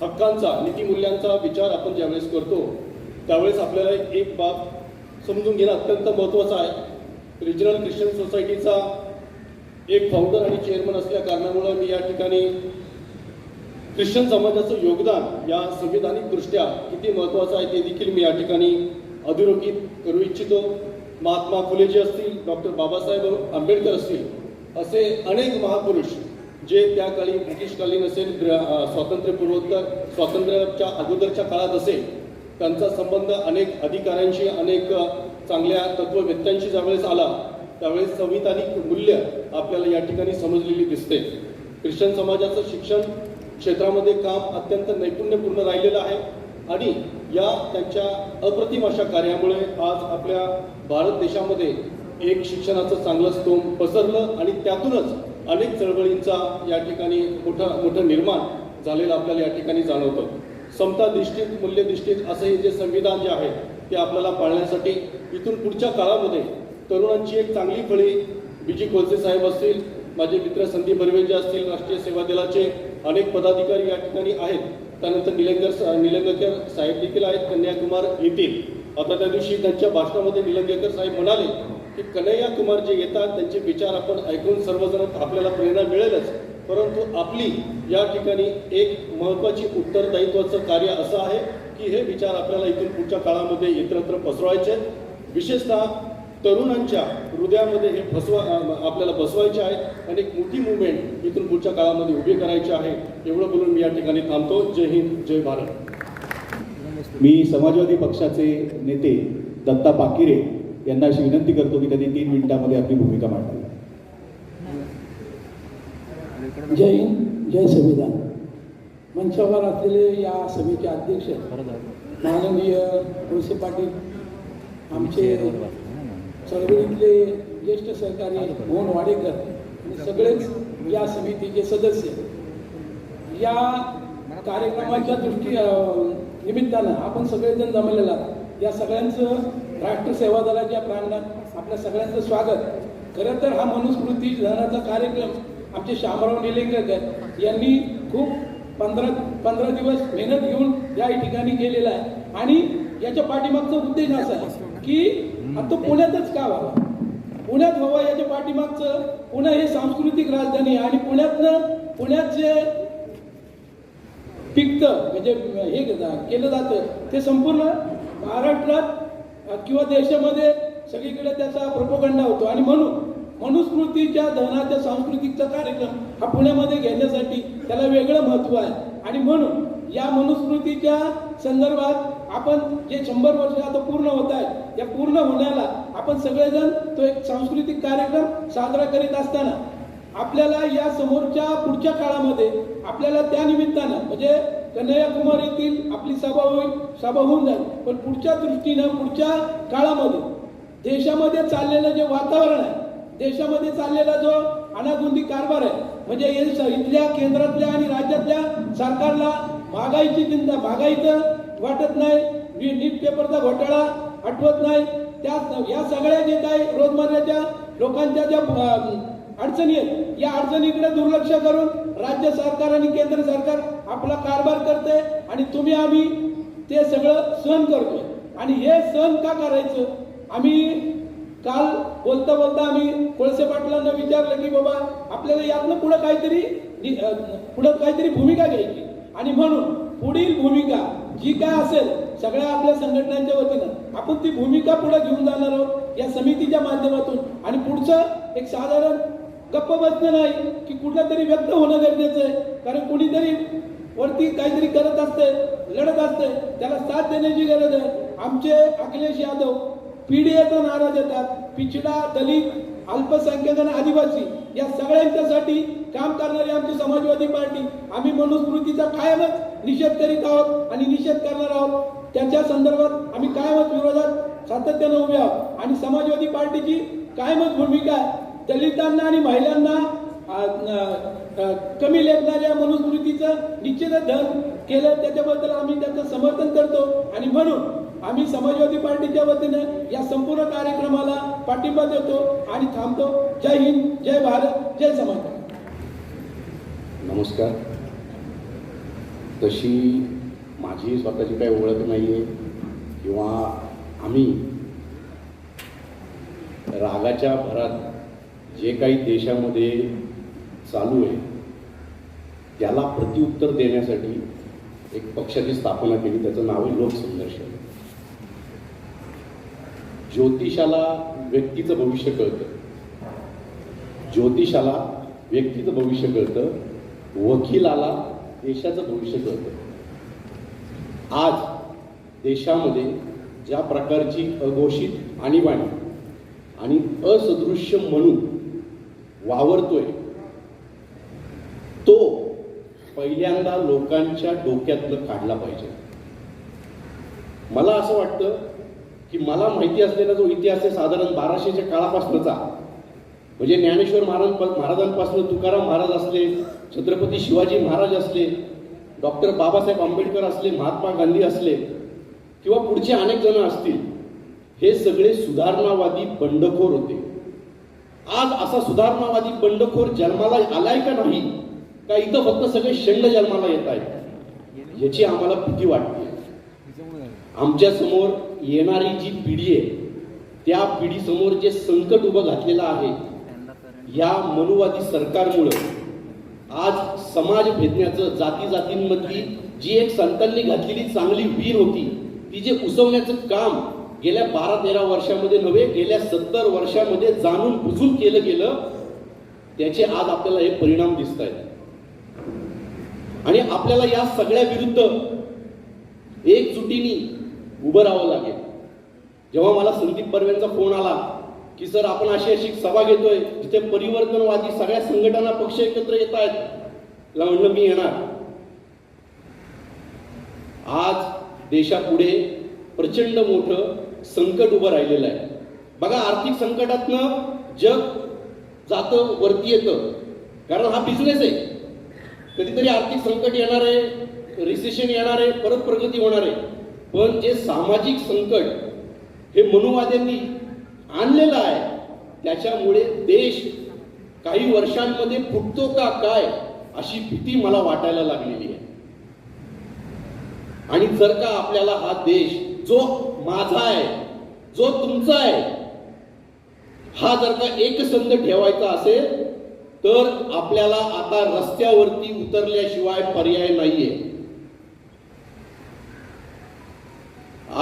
हक्कांचा, नीतिमूल्यांचा विचार आपण ज्यावेळेस करतो त्यावेळेस आपल्याला एक बाब समजून घेणं अत्यंत महत्त्वाचं आहे. रिजनल ख्रिश्चन सोसायटीचा एक फाउंडर आणि चेअरमन असल्या कारणामुळे मी या ठिकाणी ख्रिश्चन समाजाचं योगदान या संविधानिकदृष्ट्या किती महत्त्वाचं आहे ते देखील मी या ठिकाणी अधोरेखित करू इच्छितो. महात्मा फुलेजी असतील, डॉक्टर बाबासाहेब आंबेडकर असतील, असे अनेक महापुरुष जे त्या काळी ब्रिटिशकालीन असेल, स्वातंत्र्यपूर्वोत्तर, स्वातंत्र्याच्या अगोदरच्या काळात असेल, त्यांचा संबंध अनेक अधिकाऱ्यांशी, अनेक चांगल्या तत्ववेत्त्यांशी ज्यावेळेस आला त्यावेळेस संविधानिक मूल्य आपल्याला या ठिकाणी समजलेली दिसते. ख्रिश्चन समाजाचं शिक्षण क्षेत्रामध्ये काम अत्यंत नैपुण्यपूर्ण राहिलेलं आहे आणि या त्यांच्या अप्रतिम अशा कार्यामुळे आज आपल्या भारत देशामध्ये एक शिक्षणाचं चांगलं स्तोम पसरलं आणि त्यातूनच अनेक चळवळींचा या ठिकाणी मोठं निर्माण झालेलं आपल्याला या ठिकाणी जाणवतं. समताधिष्ठित, मूल्यधिष्ठित असं हे जे संविधान जे आहे ते आपल्याला पाळण्यासाठी इथून पुढच्या काळामध्ये तरुणांची एक चांगली फळी बीजी कोलसे साहेब असतील, माझे मित्र संदीप बर्वेजे असतील, राष्ट्रीय सेवा दलाचे अनेक पदाधिकारी या ठिकाणी आहेत, त्यानंतर निलंगेकर साहेब देखील आहेत, कन्याकुमार येतील. आता त्या दिवशी त्यांच्या भाषणामध्ये निलंगेकर साहेब म्हणाले की कन्हैया कुमार जे येतात त्यांचे विचार आपण ऐकून सर्वजण आपल्याला प्रेरणा मिळेलच, परंतु आपली या ठिकाणी एक महत्त्वाची उत्तरदायित्वाचं कार्य असं आहे की हे विचार आपल्याला इथून पुढच्या काळामध्ये इतरत्र पसरवायचे आहेत. विशेषतः तरुणांच्या हृदयामध्ये हे आपल्याला बसवायचे आहेत आणि एक मोठी मुवमेंट इथून पुढच्या काळामध्ये उभी करायची आहे. एवढं बोलून मी या ठिकाणी थांबतो. जय हिंद, जय भारत. मी समाजवादी पक्षाचे नेते दत्ता पाकिरे यांना अशी विनंती करतो की त्यांनी 3 मिनिटांमध्ये आपली भूमिका मांडावी. जय हिंद, जय संविधान. मंचावर असलेले या सभेचे अध्यक्ष माननीय कोळसे पाटील, आमचे चळवळीतले ज्येष्ठ सहकारी मोहन वाडेकर आणि सगळेच या समितीचे सदस्य, या कार्यक्रमाच्या निमित्तानं आपण सगळेजण जमलेला आहात. या सगळ्यांचं राष्ट्र सेवा दलाच्या प्रांगणात आपल्या सगळ्यांचं स्वागत. खरं तर हा मनुस्मृती धनाचा कार्यक्रम आमचे शामराव निलंगेकर यांनी खूप 15 दिवस मेहनत घेऊन या ठिकाणी केलेला आहे आणि याच्या पाठीमागचा उद्देश असा आहे की आता पुण्यातच का व्हावा, पुण्यात व्हावा. याच्या पाठीमागचं पुणे हे सांस्कृतिक राजधानी आणि पुण्यात जे पिकतं म्हणजे हे केलं जातं ते संपूर्ण महाराष्ट्रात किंवा देशामध्ये सगळीकडे त्याचा प्रोपगंडा होतो आणि म्हणून मनुस्मृतीच्या दहनाच्या सांस्कृतिकचा कार्यक्रम हा पुण्यामध्ये घेण्यासाठी त्याला वेगळं महत्त्व आहे. आणि म्हणून या मनुस्मृतीच्या संदर्भात आपण जे 100 वर्ष आता पूर्ण होत आहेत, या पूर्ण होण्याला आपण सगळेजण तो एक सांस्कृतिक कार्यक्रम साजरा करीत असताना आपल्याला या समोरच्या पुढच्या काळामध्ये आपल्याला त्या निमित्तानं म्हणजे कन्हैया कुमार येथील आपली सभा होऊन जाईल, पण पुढच्या दृष्टीनं पुढच्या काळामध्ये देशामध्ये चाललेलं जे वातावरण आहे, देशामध्ये चाललेला जो अनागोंदी कारभार आहे, म्हणजे इथल्या केंद्रातल्या आणि राज्यातल्या सरकारला महागाईची चिंता, महागाईचं वाटत नाही, नीट पेपरचा घोटाळा आठवत नाही, या सगळ्या जे काही रोजमर्याच्या लोकांच्या ज्या अडचणी आहेत, या अडचणीकडे दुर्लक्ष करून राज्य सरकार आणि केंद्र सरकार आपला कारभार करते आणि आम्ही ते सगळं सहन करतोय. आणि हे सहन का करायचं, आम्ही काल बोलता आम्ही कोळसे पाटलांना विचारलं की बाबा आपल्याला यातनं पुढं काहीतरी भूमिका घ्यायची आणि म्हणून पुढील भूमिका जी काय असेल सगळ्या आपल्या संघटनांच्या वतीनं आपण ती भूमिका पुढे घेऊन जाणार आहोत या समितीच्या माध्यमातून. आणि पुढचं एक साधारण गप्प बसणं नाही की कुठलं तरी व्यक्त होणं गरजेचं आहे, कारण कुणीतरी वरती काहीतरी करत असते, लढत असते, त्याला साथ देण्याची गरज आहे. आमचे अखिलेश यादव पीडीएचा नारा देतात, पिछडा, दलित, अल्पसंख्याक आणि आदिवासी या सगळ्यांच्यासाठी काम करणारी आमची समाजवादी पार्टी, आम्ही मनुस्मृतीचा कायमच निषेध करीत आहोत आणि निषेध करणार आहोत. त्याच्या संदर्भात आम्ही कायमच विरोधात सातत्यानं उभे आहोत आणि समाजवादी पार्टीची कायमच भूमिका आहे दलितांना आणि महिलांना कमी लेखणाऱ्या मनुस्मृतीचं निश्चितच धन केलं, त्याच्याबद्दल आम्ही त्याचं समर्थन करतो आणि म्हणून आम्ही समाजवादी पार्टीच्या वतीने या संपूर्ण कार्यक्रमाला पाठिंबा देतो आणि थांबतो. जय हिंद, जय भारत, जय समाज. नमस्कार. तशी माझी स्वतःची काही ओळख नाही आहे किंवा आम्ही रागाच्या भरात जे काही देशामध्ये चालू आहे त्याला प्रत्युत्तर देण्यासाठी एक पक्षाची स्थापना केली, त्याचं नाव आहे लोकसंघर्ष. ज्योतिषाला व्यक्तीचं भविष्य कळतं, ज्योतिषाला व्यक्तीचं भविष्य कळतं, वकिलाला देशाचं भविष्य कळतं. आज देशामध्ये ज्या प्रकारची अघोषित आणीबाणी आणि असदृश्य म्हणून वावरतोय तो पहिल्यांदा लोकांच्या डोक्यातलं काढला पाहिजे. मला असं वाटतं की मला माहिती असलेला जो इतिहास आहे साधारण 1200च्या काळापासूनचा, म्हणजे ज्ञानेश्वर महाराजांपासून तुकाराम महाराज असले, छत्रपती शिवाजी महाराज असले, डॉक्टर बाबासाहेब आंबेडकर असले, महात्मा गांधी असले किंवा पुढचे अनेक जण असतील, हे सगळे सुधारणावादी बंडखोर होते. आज असा सुधारणावादी बंडखोर जन्माला आलाय का नाही, का इथं फक्त सगळे षंड जन्माला येत आहेत, याची आम्हाला भीती वाटते. आमच्या समोर येणारी जी पिढी आहे, त्या पिढीसमोर जे संकट उभं घातलेलं आहे, या मनुवादी सरकारमुळं आज समाज भेदण्याचं, जाती जातींमधली जी एक संतांनी घातलेली चांगली वीर होती, ती जे उसवण्याचं काम गेल्या 12-13 वर्षामध्ये नव्हे, गेल्या 70 वर्षामध्ये जाणून बुजून केलं गेलं, त्याचे आज आपल्याला हे परिणाम दिसत आहेत. आणि आपल्याला या सगळ्या विरुद्ध एकजुटीने उभं राहावं लागेल. जेव्हा मला संदीप बर्वेंचा फोन आला की सर आपण अशी अशी सभा घेतोय जिथे परिवर्तनवादी सगळ्या संघटना पक्ष एकत्र येत आहेत, मला म्हणलं मी येणार. आज देशापुढे प्रचंड मोठं संकट उभं राहिलेलं आहे. बघा, आर्थिक संकटातनं जग जातं वरती येतं, कारण हा बिझनेस आहे. कधीतरी आर्थिक संकट येणार आहे, रिसेशन येणार आहे, परत प्रगती होणार आहे. पण जे सामाजिक संकट हे मनुवाद्यांनी आणलेलं आहे, त्याच्यामुळे देश काही वर्षांमध्ये फुटतो का काय अशी भीती मला वाटायला लागलेली आहे. आणि जर का आपल्याला हा देश जो माझा आहे, जो तुमचा आहे, हा जर का एकसंध ठेवायचा असेल तर आपल्याला आता रस्त्यावरती उतरल्याशिवाय पर्याय नाहीये.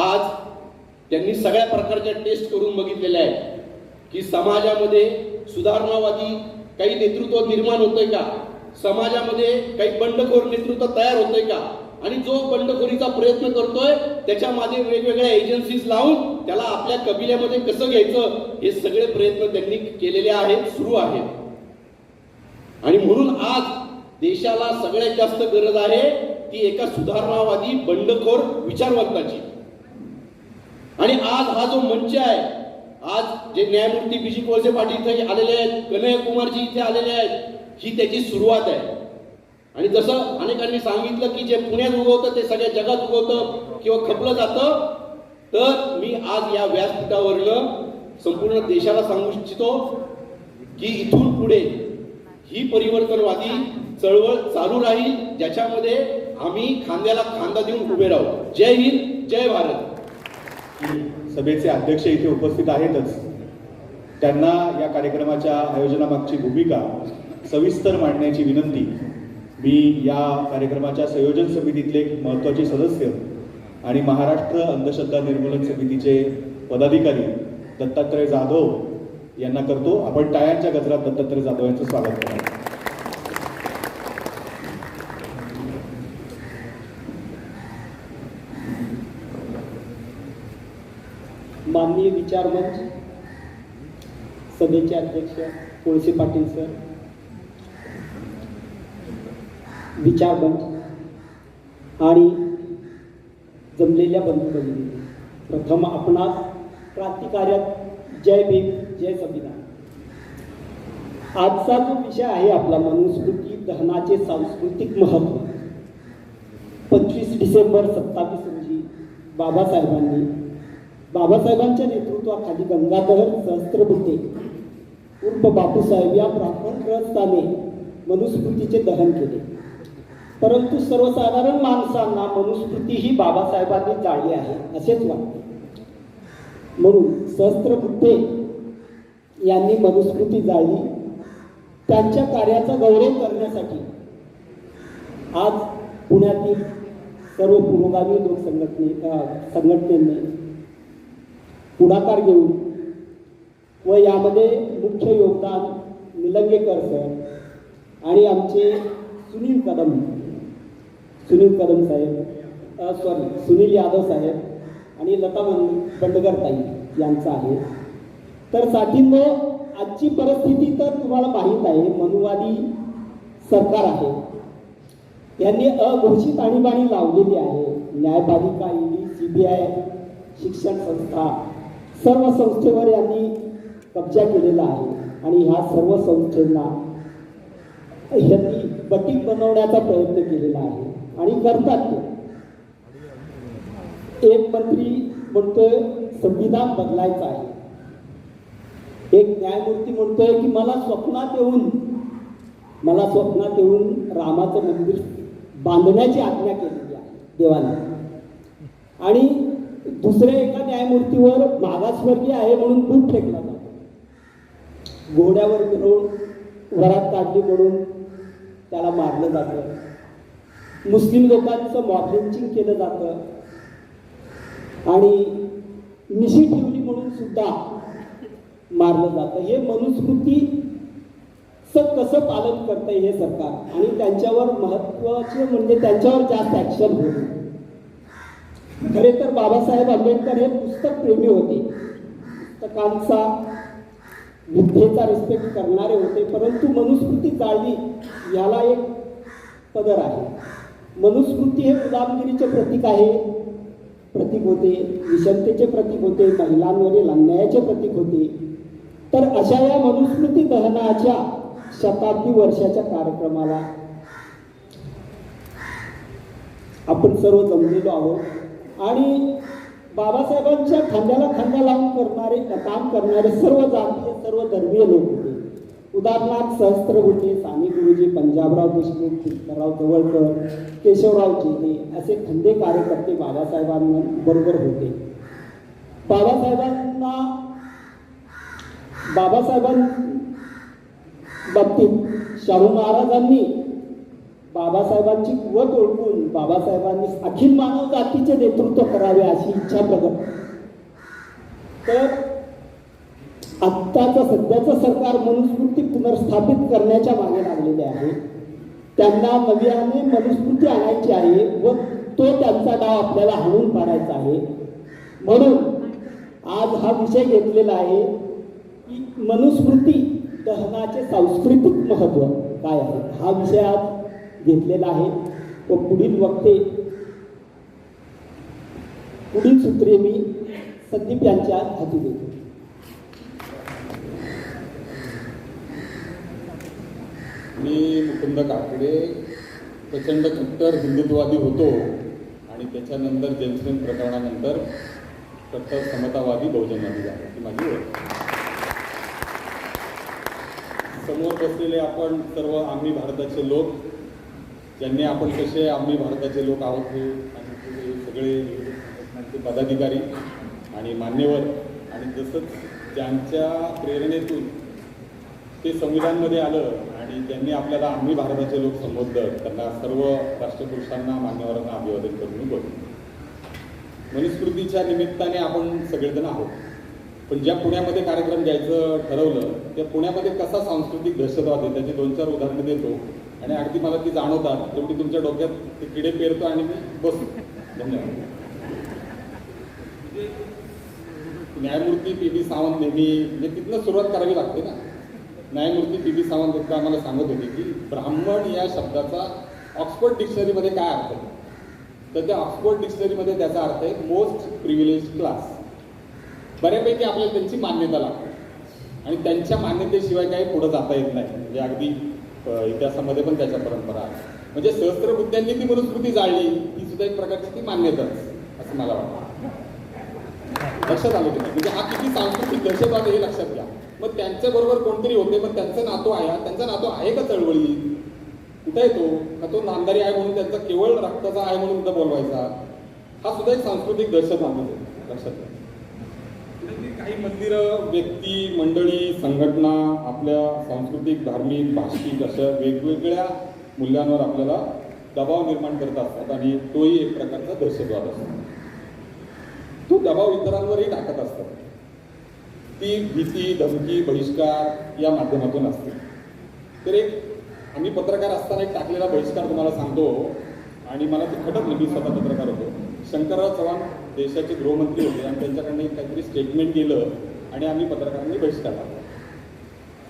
आज त्यांनी सगळ्या प्रकारच्या टेस्ट करून बघितलेल्या आहेत की समाजामध्ये सुधारणावादी काही नेतृत्व निर्माण होतंय का, समाजामध्ये काही बंडखोर नेतृत्व तयार होतंय का, आणि जो बंडखोरीचा प्रयत्न करतोय त्याच्या मागे वेगवेगळ्या एजन्सीज लावून त्याला आपल्या कबिल्यामध्ये कसं घ्यायचं, हे सगळे प्रयत्न त्यांनी केलेले आहेत, सुरू आहेत. आणि म्हणून आज देशाला सगळ्यात जास्त गरज आहे ती एका सुधारणावादी बंडखोर विचारवंताची. आणि आज हा जो मंच आहे, आज जे न्यायमूर्ती बीजी कोळसे पाटील इथे आलेले आहेत, कन्हैया कुमारजी इथे आलेले आहेत, ही त्याची सुरुवात आहे. आणि जसं अनेकांनी सांगितलं की जे पुण्यात उगवतं ते सगळ्या जगात उगवतं किंवा खपलं जातं, तर मी आज या व्यासपीठावरनं संपूर्ण देशाला सांगू इच्छितो की इथून पुढे ही परिवर्तनवादी चळवळ चालू राहील, ज्याच्यामध्ये आम्ही खांद्याला खांदा देऊन उभे राहू. जय हिंद, जय भारत. सभेचे अध्यक्ष इथे उपस्थित आहेतच, त्यांना या कार्यक्रमाच्या आयोजनामागची भूमिका सविस्तर मांडण्याची विनंती मी या कार्यक्रमाच्या संयोजन समितीतले एक महत्त्वाचे सदस्य आणि महाराष्ट्र अंधश्रद्धा निर्मूलन समितीचे पदाधिकारी दत्तात्रय जाधव यांना करतो. आपण टाळ्यांच्या गजरात दत्तात्रय जाधव यांचं स्वागत करा. माननीय विचारमंच सभेचे अध्यक्ष कोळसे पाटील सर, विचारमंच आणि जमलेल्या बंधू भगिनी, प्रथम आपणास क्रांतिकार्यात जय भीम, जय संविधान. आजचा जो विषय आहे आपला मनुस्मृती दहनाचे सांस्कृतिक महत्त्व, 25 डिसेंबर 27 रोजी बाबासाहेबांच्या नेतृत्वाखाली गंगाधर सहस्त्रबुद्धे उर्फ बापूसाहेब या ब्राह्मण ग्रस्ताने मनुस्मृतीचे दहन केले. परंतु सर्वसाधारण माणसांना मनुस्मृती ही बाबासाहेबांनी जाळली आहे असेच वाटते. म्हणून सहस्त्रबुद्धे यांनी मनुस्मृती जाळली. त्यांच्या कार्याचा गौरव करण्यासाठी आज पुण्यातील सर्व पुरोगामी लोक संघटनेने पुढाकार घेऊन व यामध्ये मुख्य योगदान निलंगेकर सर आणि आमचे सुनील यादव साहेब आणि लता बंडगर ताई यांचा आहे. तर साथींनो, आजची परिस्थिती तर तुम्हाला माहीत आहे, मनुवादी सरकार आहे. यांनी अघोषित आणीबाणी लावलेली आहे. न्यायपालिका, ईडी, CBI, शिक्षण संस्था, सर्व संस्थेवर यांनी कब्जा केलेला आहे. आणि ह्या सर्व संस्थांना यांनी बटीक बनवण्याचा प्रयत्न केलेला आहे आणि करतात ते. एक मंत्री म्हणतोय संविधान बदलायचं आहे. एक न्यायमूर्ती म्हणतोय की मला स्वप्नात येऊन रामाचं मंदिर बांधण्याची आज्ञा केलेली आहे देवाने. आणि दुसऱ्या एका न्यायमूर्तीवर मागासवर्गीय आहे म्हणून बूट फेकला जातो. घोड्यावर मिरवून वरात काढली म्हणून त्याला मारलं जातं. मुस्लिम लोकांचं मॉब लिंचिंग केलं जातं. आणि मिशी ठेवली म्हणून सुद्धा मारलं जातं. हे मनुस्मृतीचं कसं पालन करतंय हे सरकार, आणि त्यांच्यावर महत्वाचे म्हणजे त्यांच्यावर जास्त ऍक्शन होईल. खरे तर बाबासाहेब आंबेडकर हे पुस्तक प्रेमी होते. पुस्तकांचा विद्येचा रिस्पेक्ट करणारे होते. परंतु मनुस्मृती जाळली याला एक पदर आहे. मनुस्मृती हे गुलामगिरीचे प्रतीक होते, विषमतेचे प्रतीक होते, महिलांवरील अन्यायाचे प्रतीक होते. तर अशा या मनुस्मृती दहनाच्या शताब्दी वर्षाच्या कार्यक्रमाला आपण सर्व जमलेलो आहोत. आणि बाबासाहेबांच्या खांद्याला खांदा लावून काम करणारे सर्व जातीय, सर्व धर्मीय लोक होते. उदाहरणार्थ सहस्त्रबुद्धे, साने गुरुजी, पंजाबराव देशमुख, कृष्णराव जवळकर, केशवराव जेधे असे खंदे कार्यकर्ते बाबासाहेबांबरोबर होते. बाबासाहेबांबाबतीत शाहू महाराजांनी बाबासाहेबांची कुवत ओळखून बाबासाहेबांनी अखिल मानव जातीचे नेतृत्व करावे अशी इच्छा प्रकट. तर आत्ताचं सध्याचं सरकार मनुस्मृती पुनर्स्थापित करण्याच्या मागे लागलेले आहे. त्यांना नव्याने मनुस्मृती आणायची आहे व तो त्यांचा डाव आपल्याला हाणून पाडायचा आहे. म्हणून आज हा विषय घेतलेला आहे की मनुस्मृती दहनाचे सांस्कृतिक महत्त्व काय आहे, हा विषय आज घेतलेला आहे. व पुढील सूत्रे मी संदीप यांच्या हाती देतो. मी मुकुंद काकडे प्रचंड कट्टर हिंदुत्ववादी होतो आणि त्याच्यानंतर जेम्सलिन प्रकरणानंतर कट्टर समतावादी बहुजनवादी झाला. ही माझी ओळख. समोर बसलेले आपण सर्व आम्ही भारताचे लोक, ज्यांनी आपण कसे आम्ही भारताचे लोक आहोत हे सगळे पदाधिकारी आणि मान्यवर, आणि तसंच ज्यांच्या प्रेरणेतून ते संविधानमध्ये आलं आणि त्यांनी आपल्याला आम्ही भारताचे लोक संबोधलं, त्यांना सर्व राष्ट्रपुरुषांना, मान्यवरांना अभिवादन करून मी बोलतो. मनुस्मृतीच्या निमित्ताने आपण सगळेजण आहोत. पण ज्या पुण्यामध्ये कार्यक्रम घ्यायचं ठरवलं त्या पुण्यामध्ये कसा सांस्कृतिक दहशतवाद आहे त्याची 2-4 उदाहरणं देतो आणि अगदी मला ती जाणवतात तेवढी तुमच्या डोक्यात ते किडे पेरतो आणि मी बसतो. धन्यवाद. न्यायमूर्ती पी.बी. सावंत नेहमी म्हणजे तिथनं सुरुवात करावी लागते ना. न्यायमूर्ती पी.बी. सावंत एकदा आम्हाला सांगत होते की ब्राह्मण या शब्दाचा ऑक्सफोर्ड डिक्शनरीमध्ये काय अर्थ आहे, तर त्या ऑक्सफोर्ड डिक्शनरीमध्ये त्याचा अर्थ आहे मोस्ट प्रिव्हिलेज क्लास. बऱ्यापैकी आपल्याला त्यांची मान्यता लागते आणि त्यांच्या मान्यतेशिवाय काही पुढं जाता येत नाही. म्हणजे अगदी इतिहासामध्ये पण त्याच्या परंपरा आहे. म्हणजे सहस्त्रबुद्ध्यांनी ती मनुस्मृती जाळली ही सुद्धा एक प्रकारची ती मान्यताच असं मला वाटतं. लक्षात आलं की नाही? म्हणजे हा किती सांस्कृतिक दहशतवाद हे लक्षात घ्या. मग त्यांच्याबरोबर कोणतरी होते, मग त्यांचा नातो आहे का चळवळी? कुठे येतो का तो नामदारी आहे म्हणून त्यांचा केवळ रक्ताचा आहे म्हणून इथं बोलवायचा, हा सुद्धा एक सांस्कृतिक दहशतवाद आहे. लक्षात घ्या. काही मंदिरं, व्यक्ती, मंडळी, संघटना आपल्या सांस्कृतिक, धार्मिक, भाषिक अशा वेगवेगळ्या मूल्यांवर आपल्याला दबाव निर्माण करत असतात आणि तोही एक प्रकारचा दहशतवाद असतो. तो दबाव इतरांवरही टाकत असतात. ती भीती, धमकी, बहिष्कार या माध्यमातून असते. तर एक आम्ही पत्रकार असताना एक टाकलेला बहिष्कार तुम्हाला सांगतो आणि मला ते खटकलं. मी स्वतः पत्रकार होतो. शंकरराव चव्हाण देशाचे गृहमंत्री होते आणि त्यांच्याकडनं एक काहीतरी स्टेटमेंट केलं आणि आम्ही पत्रकारांनी बहिष्कार टाकला.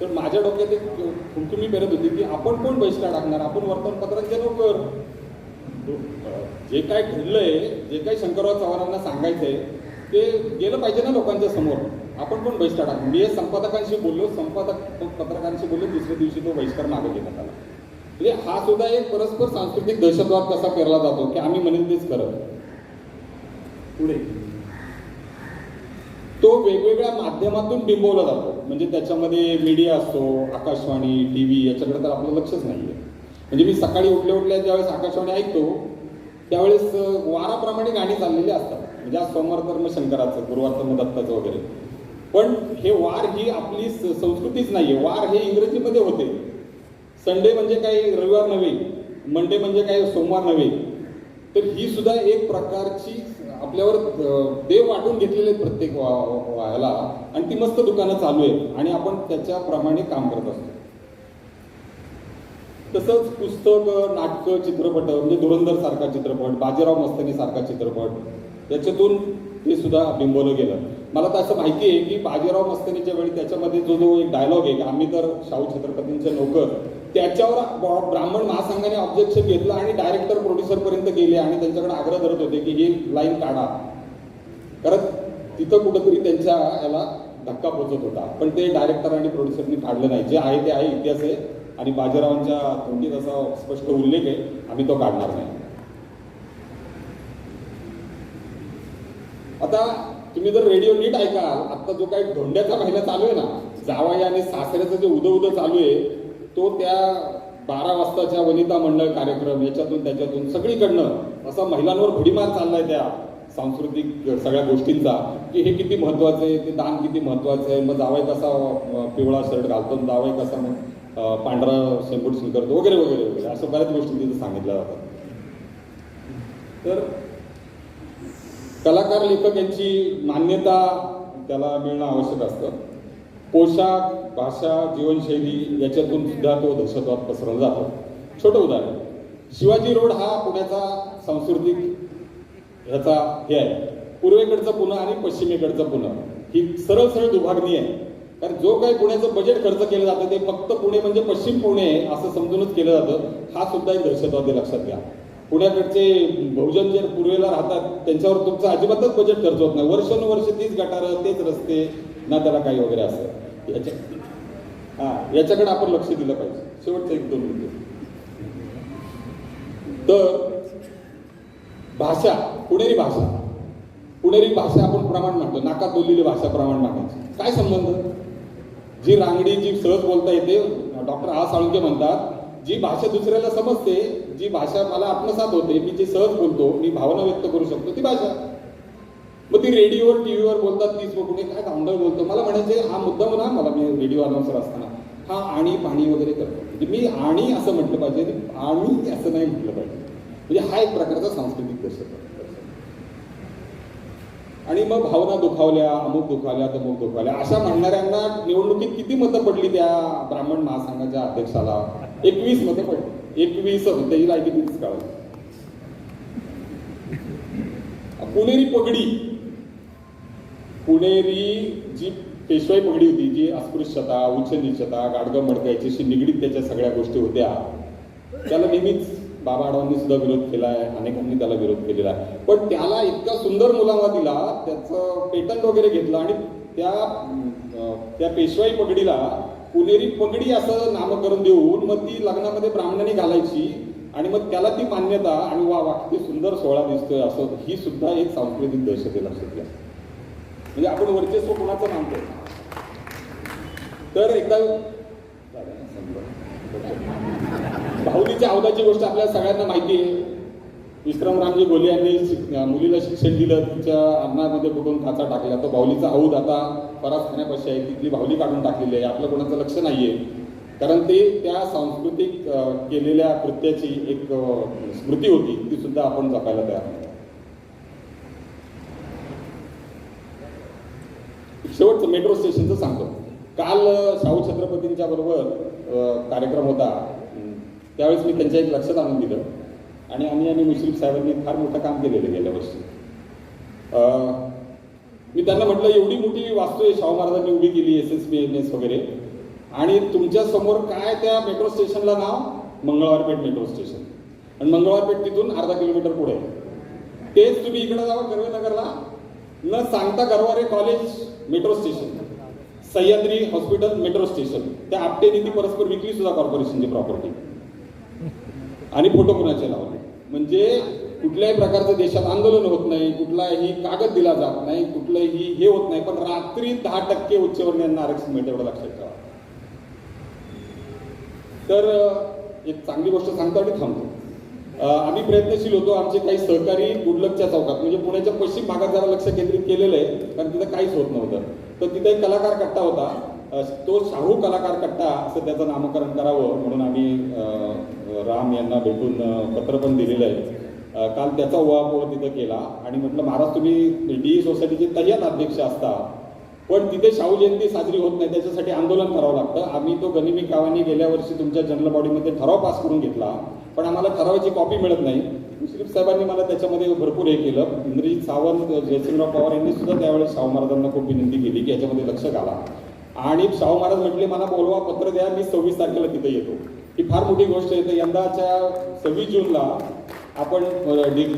तर माझ्या डोक्यात एक खुमखुमी पेरत होती की आपण कोण बहिष्कार टाकणार, आपण वर्तमानपत्रांचे नोकर. जे काय घडलंय, जे काही शंकरराव चव्हाणांना सांगायचंय ते गेलं पाहिजे ना लोकांच्या समोर. आपण कोण बहिष्कार टाकणार. मी संपादकांशी बोललो, पत्रकारांशी बोललो, दुसऱ्या दिवशी तो बहिष्कार मागे घेण्यात आला. म्हणजे हा सुद्धा एक परस्पर सांस्कृतिक दहशतवाद कसा पेरला जातो की आम्ही म्हणेल तेच करत. पुढे तो वेगवेगळ्या माध्यमातून बिंबवला जातो. म्हणजे त्याच्यामध्ये मीडिया असतो, आकाशवाणी, टी व्ही, याच्याकडे तर आपलं लक्षच नाही आहे. म्हणजे मी सकाळी उठल्या ज्यावेळेस आकाशवाणी ऐकतो त्यावेळेस वाराप्रमाणे गाणी चाललेली असतात. म्हणजे आज सोमवार तर मग शंकराचं, गुरुवार तर मग दत्ताचं वगैरे. पण हे वार ही आपली संस्कृतीच नाही आहे. वार हे इंग्रजीमध्ये होते. संडे म्हणजे काही रविवार नव्हे, मंडे म्हणजे काही सोमवार नव्हे. तर ही सुद्धा एक प्रकारची आपल्यावर देव वाटून घेतलेले प्रत्येक ह्याला, आणि ती मस्त दुकानं चालू आहेत आणि आपण त्याच्याप्रमाणे काम करत असतो. तसंच पुस्तक, नाटकं, चित्रपट, म्हणजे धुरंधर सारखा चित्रपट, बाजीराव मस्तानी सारखा चित्रपट, याच्यातून ते सुद्धा बिंबवलं गेलं. मला तर असं माहिती आहे की बाजीराव मस्तानीच्या वेळी त्याच्यामध्ये जो एक डायलॉग आहे, आम्ही तर शाहू छत्रपतींचे नोकर, त्याच्यावर ब्राह्मण महासंघाने ऑब्जेक्शन घेतलं आणि डायरेक्टर प्रोड्युसर पर्यंत गेले आणि त्यांच्याकडे आग्रह धरत होते की ही लाईन काढा. कारण तिथं कुठंतरी त्यांच्या याला धक्का पोचत होता. पण ते डायरेक्टर आणि प्रोड्युसरनी काढलं नाही. जे आहे ते आहे, इतिहास आहे आणि बाजीरावांच्या तोंडीत असा स्पष्ट उल्लेख आहे, आम्ही तो काढणार नाही. आता तुम्ही जर रेडिओ नीट ऐकाल, आता जो काही धोंड्याचा महिना चालू आहे ना, जावई आणि सासऱ्याचं जे उदं चालू आहे, तो त्या 12 वाजताच्या वनिता मंडळ कार्यक्रम याच्यातून त्याच्यातून सगळीकडनं असा महिलांवर भडीमार चाललाय त्या सांस्कृतिक सगळ्या गोष्टींचा, की हे किती महत्वाचं आहे, ते दान किती महत्वाचं आहे, मग जावई कसा पिवळा शर्ट घालतो, जावई कसा मग पांढरा शेंबूट करतो वगैरे वगैरे वगैरे, असं बऱ्याच गोष्टी तिथे सांगितल्या जातात. तर कलाकार लेखक यांची मान्यता त्याला मिळणं आवश्यक असतं. पोशाख, भाषा, जीवनशैली याच्यातून सुद्धा तो दहशतवाद पसरवला जातो. छोटं उदाहरण, शिवाजी रोड हा पुण्याचा सांस्कृतिक ह्याचा हे आहे. पूर्वेकडचं पुणे आणि पश्चिमेकडचं पुणे ही सरळ सरळ दुभागणी आहे. कारण जो काही पुण्याचं बजेट खर्च केलं जातं ते फक्त पुणे म्हणजे पश्चिम पुणे असं समजूनच केलं जातं. हा सुद्धा एक दहशतवाद आहे, लक्षात घ्या. पुण्याकडचे बहुजन जे पूर्वेला राहतात त्यांच्यावर तुमचं अजिबातच बजेट खर्च होत नाही. वर्षानुवर्ष तीच गटारं, तेच रस्ते, ना त्याला काही वगैरे असं. याच्याकडे आपण लक्ष दिलं पाहिजे. शेवटचं 1-2 मिनिट. तर भाषा, पुणेरी भाषा आपण प्रमाण म्हणतो, नाकात बोललेली भाषा प्रमाण मागायची. काय संबंध? जी रांगडी, जी सहज बोलता येते, डॉक्टर आ साळुंके म्हणतात, जी भाषा दुसऱ्याला समजते, जी भाषा मला आत्मसात होते, मी जे सहज बोलतो, मी भावना व्यक्त करू शकतो, ती भाषा. मग ती रेडिओवर, टीव्हीवर बोलतात, तीच कुठे काय गावंडळ बोलतो. मला म्हणायचे हा मुद्दा म्हणा, मला मी रेडिओ अनाउन्सर असताना हा आणि पाणी वगैरे करतो, म्हणजे मी आणि असं म्हटलं पाहिजे, आणि असं नाही म्हटलं पाहिजे. म्हणजे हा एक प्रकारचा सांस्कृतिक दहशतवाद. आणि मग भावना दुखावल्या, अमुक दुखावल्या, तमुक दुखावल्या, अशा म्हणणाऱ्यांना निवडणुकीत किती मतं पडली त्या ब्राह्मण महासंघाच्या अध्यक्षाला? 21 मतं पडली. 21 त्याची लायकी कितीच काळ. पुणेरी पगडी, पुणेरी जी पेशवाई पगडी होती, जी अस्पृश्यता, उच्च नीचता, गाडगं मडकायची निगडीत त्याच्या सगळ्या गोष्टी होत्या, त्याला नेहमीच बाबा आडवांनी सुद्धा विरोध केला आहे, अनेकांनी त्याला विरोध केलेला आहे. पण त्याला इतका सुंदर मुलामा दिला, त्याचं पेटंट वगैरे घेतलं आणि त्या पेशवाई पगडीला पुणेरी पगडी असं नामकरण देऊन मग ती लग्नामध्ये ब्राह्मणांनी घालायची आणि मग त्याला ती मान्यता, आणि वा किती सुंदर सोहळा दिसतोय असं. ही सुद्धा एक सांस्कृतिक दहशत आहे, लक्षात घ्या. म्हणजे आपण वर्चस्व कुणाचं मानतो. तर एकदा भाऊलीच्या अवधाची गोष्ट आपल्याला सगळ्यांना माहिती आहे. विश्रामरामजी घोले यांनी मुलीला शिक्षण दिलं, तिच्या अन्नामध्ये कुठून काचा टाकल्या. तो भाऊलीचा हौद आता फरास खाण्यापाशी आहे, तिथली भाऊली काढून टाकलेली आहे. आपलं कोणाचं लक्ष नाहीये, कारण ते त्या सांस्कृतिक केलेल्या कृत्याची एक स्मृती होती, ती सुद्धा आपण जपायला तयार नाही. शेवटचं मेट्रो स्टेशनचं सांगतो. काल शाहू छत्रपतींच्या बरोबर कार्यक्रम होता, त्यावेळेस मी त्यांच्या एक लक्षात आणून दिलं आणि आम्ही मुश्रीफ साहेबांनी फार मोठं काम केलेलं गेल्या वर्षी. मी त्यांना म्हटलं, एवढी मोठी वास्तू शाहू महाराजांनी उभी केली, SSPNS वगैरे, आणि तुमच्या समोर काय त्या मेट्रो स्टेशनला नाव? Mangalwarpeth metro station. आणि मंगळवारपेठ तिथून अर्धा किलोमीटर पुढे. तेच तुम्ही इकडे जावा कर्वेनगरला, न सांगता Garware college metro station, Sahyadri hospital metro station, त्या आपटेने ती परस्पर विकली सुद्धा कॉर्पोरेशनची प्रॉपर्टी, आणि फोटो कुणाचे लावले. म्हणजे कुठल्याही प्रकारचं देशात आंदोलन होत नाही, कुठलाही कागद दिला जात नाही, कुठलंही हे होत नाही, पण रात्री 10% उच्चवर्णीयांना आरक्षण मिळतं, एवढं लक्षात ठेवा. तर एक चांगली गोष्ट सांगतो आणि थांबतो. आम्ही प्रयत्नशील होतो. आमचे काही सहकारी गुडलकच्या चौकात म्हणजे पुण्याच्या पश्चिम भागात जरा लक्ष केंद्रित केलेलं आहे, कारण तिथं काहीच होत नव्हतं. तर तिथे एक कलाकार कट्टा होता, तो शाहू कलाकार कट्टा असं त्याचं नामकरण करावं म्हणून आम्ही राम यांना भेटून पत्र पण दिलेलं आहे. काल त्याचा उहापोह तिथं केला आणि म्हटलं महाराज तुम्ही डी सोसायटीचे तयात अध्यक्ष असता, पण तिथे शाहू जयंती साजरी होत नाही, त्याच्यासाठी आंदोलन करावं लागतं. आम्ही तो गनिमी कावानी गेल्या वर्षी तुमच्या जनरल बॉडीमध्ये ठराव पास करून घेतला, पण आम्हाला ठरावाची कॉपी मिळत नाही. मुश्रीफ साहेबांनी मला त्याच्यामध्ये भरपूर हे केलं. इंद्रजित सावंत, जयसिंगराव पवार यांनी सुद्धा त्यावेळेस शाहू महाराजांना खूप विनंती केली की याच्यामध्ये लक्ष घाला. आणि शाहू महाराज म्हटले मला बोलवा, पत्र द्या, मी 26 तारखेला तिथे येतो. ही फार मोठी गोष्ट आहे. तर यंदाच्या 26 जूनला आपण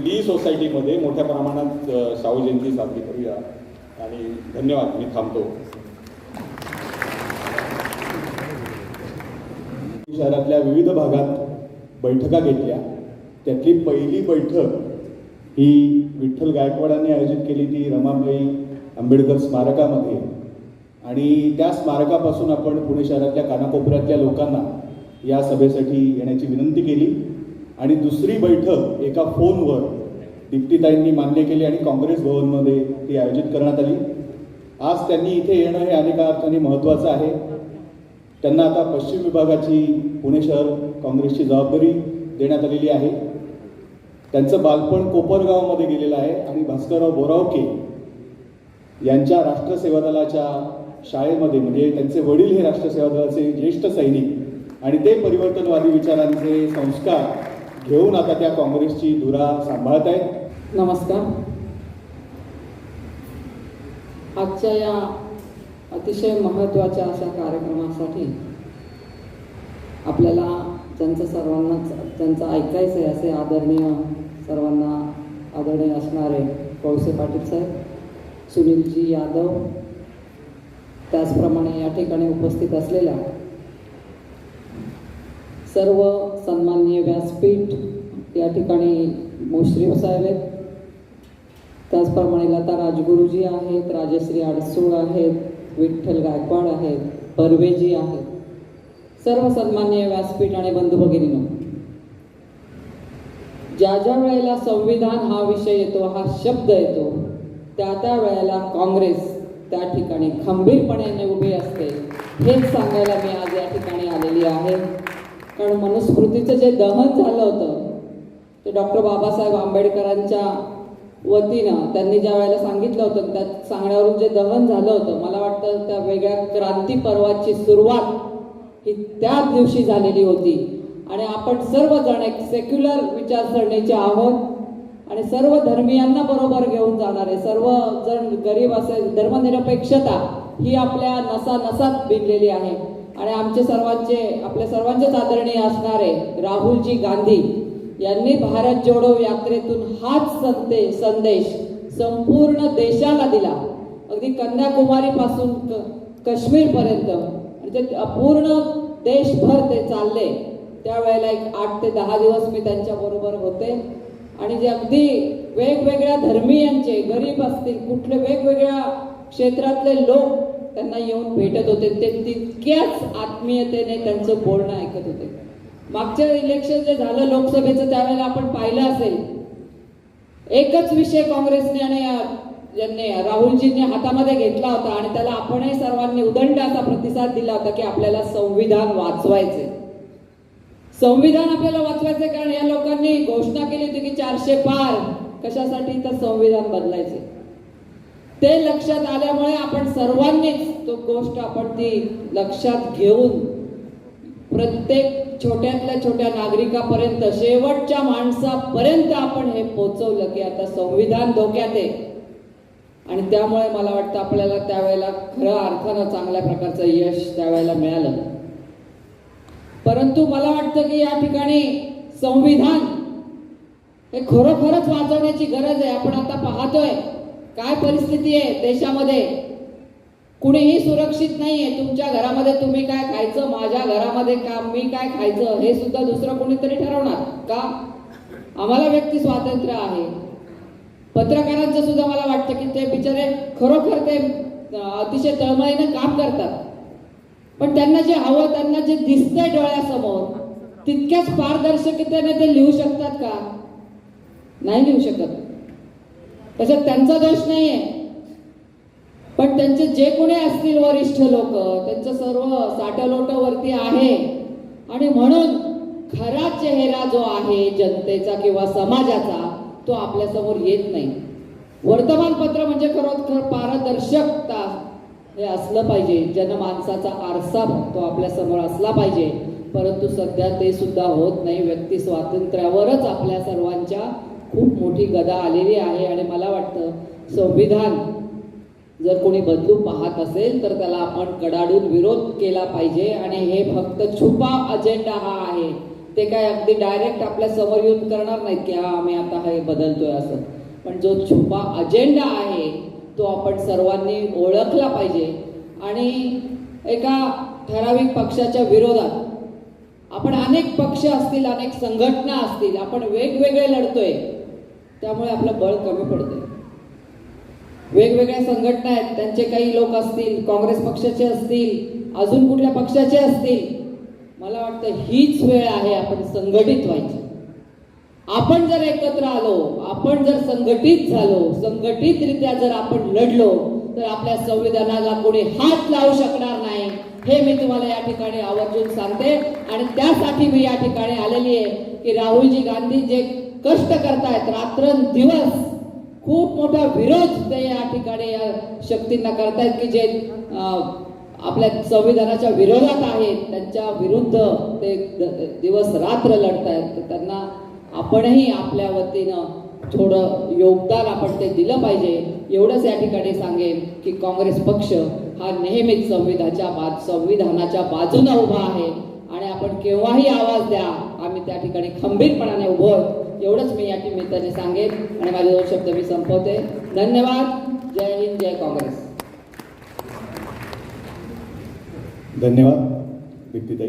डी सोसायटीमध्ये मोठ्या प्रमाणात शाहू जयंती साजरी करूया. आणि धन्यवाद, मी थांबतो. शहरातल्या विविध भागात बैठका घेतल्या. त्यातली पहिली बैठक ही विठ्ठल गायकवाडांनी आयोजित केली, ती रमाबाई आंबेडकर स्मारकामध्ये. आणि त्या स्मारकापासून आपण पुणे शहरातल्या कानाकोपऱ्यातल्या लोकांना या सभेसाठी येण्याची विनंती केली. आणि दुसरी बैठक एका फोनवर दीप्तीताईंनी मान्य केली आणि काँग्रेस भवनमध्ये ती आयोजित करण्यात आली. आज त्यांनी इथे येणं हे अनेका अर्थाने महत्त्वाचं आहे. त्यांना आता पश्चिम विभागाची पुणे शहर काँग्रेसची जबाबदारी देण्यात आलेली आहे. त्यांचं बालपण कोपरगावमध्ये गेलेलं आहे आणि भास्करराव बोरावके यांच्या राष्ट्रसेवा दलाच्या शाळेमध्ये, म्हणजे त्यांचे वडील हे राष्ट्रसेवा दलाचे ज्येष्ठ सैनिक आणि ते परिवर्तनवादी विचारांचे संस्कार घेऊन आता त्या काँग्रेसची धुरा सांभाळत आहेत. नमस्कार. आजच्या या अतिशय महत्त्वाच्या अशा कार्यक्रमासाठी आपल्याला ज्यांचं ऐकायचं आहे असे सर्वांना आदरणीय असणारे कोळसे पाटील साहेब, सुनीलजी यादव, त्याचप्रमाणे या ठिकाणी उपस्थित असलेल्या सर्व सन्माननीय व्यासपीठ, या ठिकाणी मुश्रीफ साहेब आहेत, त्याचप्रमाणे लता राजगुरूजी आहेत, राजश्री अडसूळ आहेत, विठ्ठल गायकवाड आहेत, बर्वेजी आहेत, सर्व सन्माननीय व्यासपीठ आणि बंधू भगिनींनो, ज्या ज्या वेळेला संविधान हा विषय येतो, हा शब्द येतो, त्या वेळेला काँग्रेस त्या ठिकाणी खंबीरपणे उभी असते. हेच सांगायला मी आज या ठिकाणी आलेली आहे. कारण मनुस्मृतीचं जे दहन झालं होतं ते डॉक्टर बाबासाहेब आंबेडकरांच्या वतीनं त्यांनी ज्या वेळेला सांगितलं होतं, त्या सांगण्यावरून जे दहन झालं होतं, मला वाटतं त्या वेगळ्या क्रांती पर्वाची सुरुवात ही त्याच दिवशी झालेली होती. आणि आपण सर्वजण एक सेक्युलर विचारसरणीचे आहोत आणि सर्व धर्मियांना बरोबर घेऊन जाणारे, सर्वजण गरीब असेल, धर्मनिरपेक्षता ही आपल्या नसानसात भिनलेली आहे. आणि आपल्या सर्वांचेच आदरणीय असणारे राहुलजी गांधी यांनी भारत जोडो यात्रेतून हाच संदेश संपूर्ण देशाला दिला. अगदी कन्याकुमारीपासून काश्मीरपर्यंत आणि ते पूर्ण देशभर ते चालले. त्यावेळेला एक 8 ते 10 दिवस मी त्यांच्याबरोबर होते. आणि जे अगदी वेगवेगळ्या धर्मीयांचे, गरीब असतील, कुठले वेगवेगळ्या क्षेत्रातले लोक त्यांना येऊन भेटत होते. ते तितक्याच आत्मीयतेने त्यांचं बोलणं ऐकत होते. मागच्या इलेक्शन जे झालं लोकसभेचं, त्यावेळेला आपण पाहिलं असेल, एकच विषय काँग्रेसने आणि राहुलजींनी हातामध्ये घेतला होता आणि त्याला आपणही सर्वांनी उदंड असा प्रतिसाद दिला होता की आपल्याला संविधान वाचवायचे. संविधान आपल्याला वाचवायचे कारण या लोकांनी घोषणा केली होती की 400 पार. कशासाठी? तर संविधान बदलायचे. ते लक्षात आल्यामुळे आपण सर्वांनीच तो गोष्ट आपण ती लक्षात घेऊन प्रत्येक छोट्यातल्या छोट्या नागरिकापर्यंत, शेवटच्या माणसापर्यंत आपण हे पोहोचवलं की आता संविधान धोक्यात आहे. आणि त्यामुळे मला वाटतं आपल्याला त्यावेळेला खऱ्या अर्थानं चांगल्या प्रकारचं यश त्यावेळेला मिळालं. परंतु मला वाटतं की या ठिकाणी संविधान हे खरोखरच वाचवण्याची गरज आहे. आपण आता पाहतोय काय परिस्थिती आहे देशामध्ये. कुणीही सुरक्षित नाहीये. तुमच्या घरामध्ये तुम्ही काय खायचं, माझ्या घरामध्ये मी काय खायचं हे सुद्धा दुसरं कोणीतरी ठरवणार का? आम्हाला व्यक्ती स्वातंत्र्य आहे. पत्रकारांचं सुद्धा मला वाटतं की ते बिचारे खरोखर ते अतिशय तळमळीनं काम करतात, पण त्यांना जे हवं, त्यांना जे दिसतंय डोळ्यासमोर, तितक्याच पारदर्शकतेने ते लिहू शकतात का? नाही लिहू शकत. त्याच्यात त्यांचा दोष नाहीये, पण त्यांचे जे कोणी असतील वरिष्ठ लोक, त्यांचं सर्व साठलोट वरती आहे आणि म्हणून खरा चेहरा जो आहे जनतेचा किंवा समाजाचा तो आपल्या समोर येत नाही. वर्तमानपत्र म्हणजे खरोखर पारदर्शकता हे असलं पाहिजे, जनमानसाचा आरसा तो आपल्या समोर असला पाहिजे, परंतु सध्या ते सुद्धा होत नाही. व्यक्ती स्वातंत्र्यावरच आपल्या सर्वांच्या खूप मोठी गदा आलेली आहे आणि मला वाटतं संविधान जर कोणी बदलू पाहत असेल तर त्याला आपण कडाडून विरोध केला पाहिजे. आणि हे फक्त छुपा अजेंडा हा आहे, ते काय अगदी डायरेक्ट आपल्या समोर येऊन करणार नाहीत की हा आम्ही आता हे बदलतोय असं, पण जो छुपा अजेंडा आहे तो आपण सर्वांनी ओळखला पाहिजे. आणि एका ठराविक पक्षाच्या विरोधात आपण अनेक पक्ष असतील, अनेक संघटना असतील, आपण वेगवेगळे लढतोय, त्यामुळे आपलं बळ कमी पडतंय. वेगवेगळ्या संघटना आहेत, त्यांचे काही लोक असतील, काँग्रेस पक्षाचे असतील, अजून कुठल्या पक्षाचे असतील. मला वाटतं हीच वेळ आहे आपण संघटित व्हायची. आपण जर एकत्र आलो, आपण जर संघटित झालो, संघटितरित्या जर आपण लढलो तर आपल्या संविधानाला कोणी हात लावू शकणार नाही, हे मी तुम्हाला या ठिकाणी आवर्जून सांगते. आणि त्यासाठी मी या ठिकाणी आलेली आहे की राहुलजी गांधी जे कष्ट करतायत रात्रंदिवस, खूप मोठा विरोध ते या ठिकाणी या शक्तींना करतायत की जे आपल्या संविधानाच्या विरोधात आहेत, त्यांच्या विरुद्ध ते दिवस रात्र लढतायत. तर त्यांना आपणही आपल्या वतीनं थोडं योगदान आपण ते दिलं पाहिजे. एवढंच या ठिकाणी सांगेन की काँग्रेस पक्ष हा नेहमीच संविधानाच्या बाजूने उभा आहे आणि आपण केव्हाही आवाज द्या, आम्ही त्या ठिकाणी खंबीरपणाने उभो आहोत. एवढंच मी या निमित्ताने सांगेन आणि माझे 2 शब्द मी संपवते. धन्यवाद. जय हिंद, जय काँग्रेस. धन्यवाद दीप्तीताई.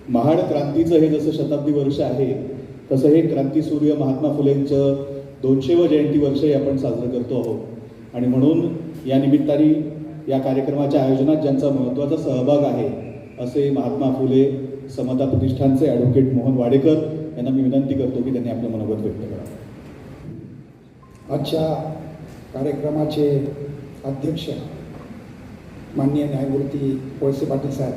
महाड क्रांतीचं हे जसं शताब्दी वर्ष आहे तसं हे क्रांतीसूर्य महात्मा फुलेंचं 200व जयंती वर्षही आपण साजरं करतो आहोत. आणि म्हणून या निमित्ताने या कार्यक्रमाच्या आयोजनात ज्यांचा महत्त्वाचा सहभाग आहे असे महात्मा फुले समता प्रतिष्ठानचे ॲडव्होकेट मोहन वाडेकर यांना मी विनंती करतो की त्यांनी आपलं मनोगत व्यक्त करावं. आजच्या कार्यक्रमाचे अध्यक्ष माननीय न्यायमूर्ती कोळसे पाटील साहेब,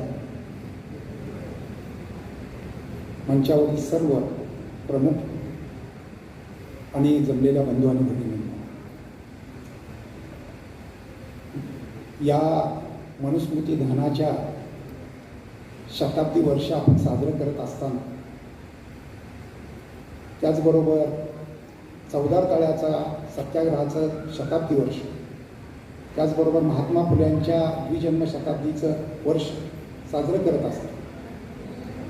मंचावरील सर्व प्रमुख आणि जमलेल्या बंधू आणि भगिनींनो, या मनुस्मृती दानाच्या शताब्दी वर्ष आपण साजरं करत असताना त्याचबरोबर चौदार तळ्याचा सत्याग्रहाचं शताब्दी वर्ष, त्याचबरोबर महात्मा फुल्यांच्या द्विजन्म शताब्दीचं वर्ष साजरं करत असतात.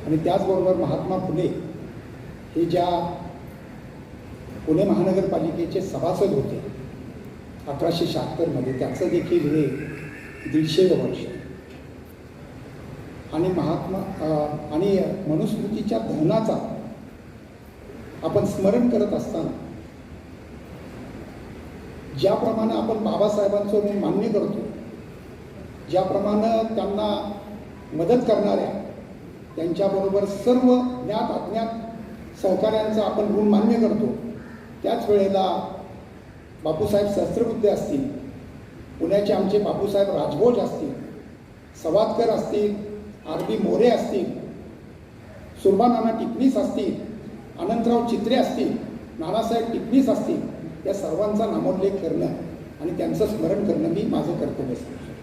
आणि त्याचबरोबर महात्मा फुले हे ज्या पुणे महानगरपालिकेचे सभासद होते 1876 त्याचं देखील हे 150 वर्ष. आणि आणि मनुस्मृतीच्या दहनाचा आपण स्मरण करत असताना ज्याप्रमाणे आपण बाबासाहेबांचं ऋण मान्य करतो, ज्याप्रमाणे त्यांना मदत करणाऱ्या त्यांच्याबरोबर सर्व ज्ञात अज्ञात सहकाऱ्यांचं आपण ऋण मान्य करतो, त्याच वेळेला बापूसाहेब सहस्त्रबुद्धे असतील, पुण्याचे आमचे बापूसाहेब राजभोज असतील, सवादकर असतील, आर.बी. मोरे असतील, सुरबानाना टिपणीस असतील, अनंतराव चित्रे असतील, नानासाहेब टिपणीस असतील, या सर्वांचा नामोल्लेख करणं आणि त्यांचं स्मरण करणं मी माझं कर्तव्य समजतो.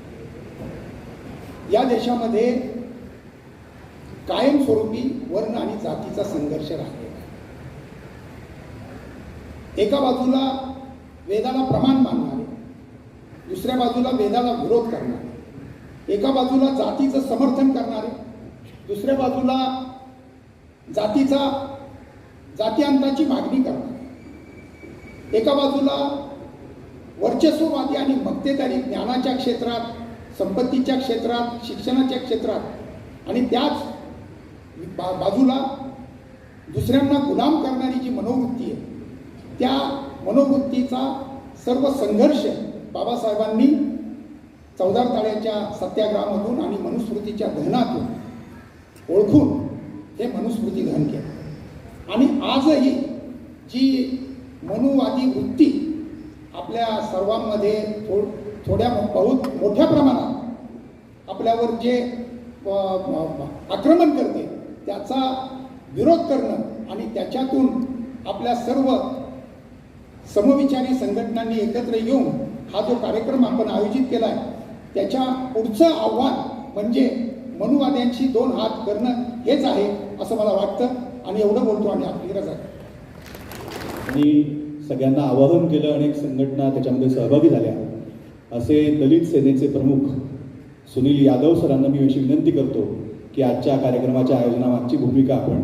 या देशामध्ये कायमस्वरूपी वर्ण आणि जातीचा संघर्ष राहिलेला आहे. एका बाजूला वेदाला प्रमाण मानणारे, दुसऱ्या बाजूला वेदाला विरोध करणारे, एका बाजूला जातीचं समर्थन करणारे, दुसऱ्या बाजूला जातीअंताची मागणी करणारे, एका बाजूला वर्चस्ववादी आणि मक्तेदारी ज्ञानाच्या क्षेत्रात, संपत्तीच्या क्षेत्रात, शिक्षणाच्या क्षेत्रात, आणि त्याच बाजूला दुसऱ्यांना गुलाम करणारी जी मनोवृत्ती आहे त्या मनोवृत्तीचा सर्व संघर्ष बाबासाहेबांनी चौदार ताळ्याच्या सत्याग्रहामधून आणि मनुस्मृतीच्या दहनातून ओळखून हे मनुस्मृती दहन केलं. आणि आजही जी मनुवादी वृत्ती आपल्या सर्वांमध्ये थोड्या बहुत मोठ्या प्रमाणात आपल्यावर जे आक्रमण करते त्याचा विरोध करणं आणि त्याच्यातून आपल्या सर्व समविचारी संघटनांनी एकत्र येऊन हा जो कार्यक्रम आपण आयोजित केला आहे त्याच्या पुढचं आव्हान म्हणजे मनुवाद्यांशी 2 हात करणं हेच आहे असं मला वाटतं. आणि एवढं बोलतो आणि आपली गरज आहे. आणि सगळ्यांना आवाहन केलं, अनेक संघटना त्याच्यामध्ये सहभागी झाल्या. असे दलित सेनेचे प्रमुख सुनील यादव सरांना मी अशी विनंती करतो की आजच्या कार्यक्रमाच्या आयोजनामागची भूमिका आपण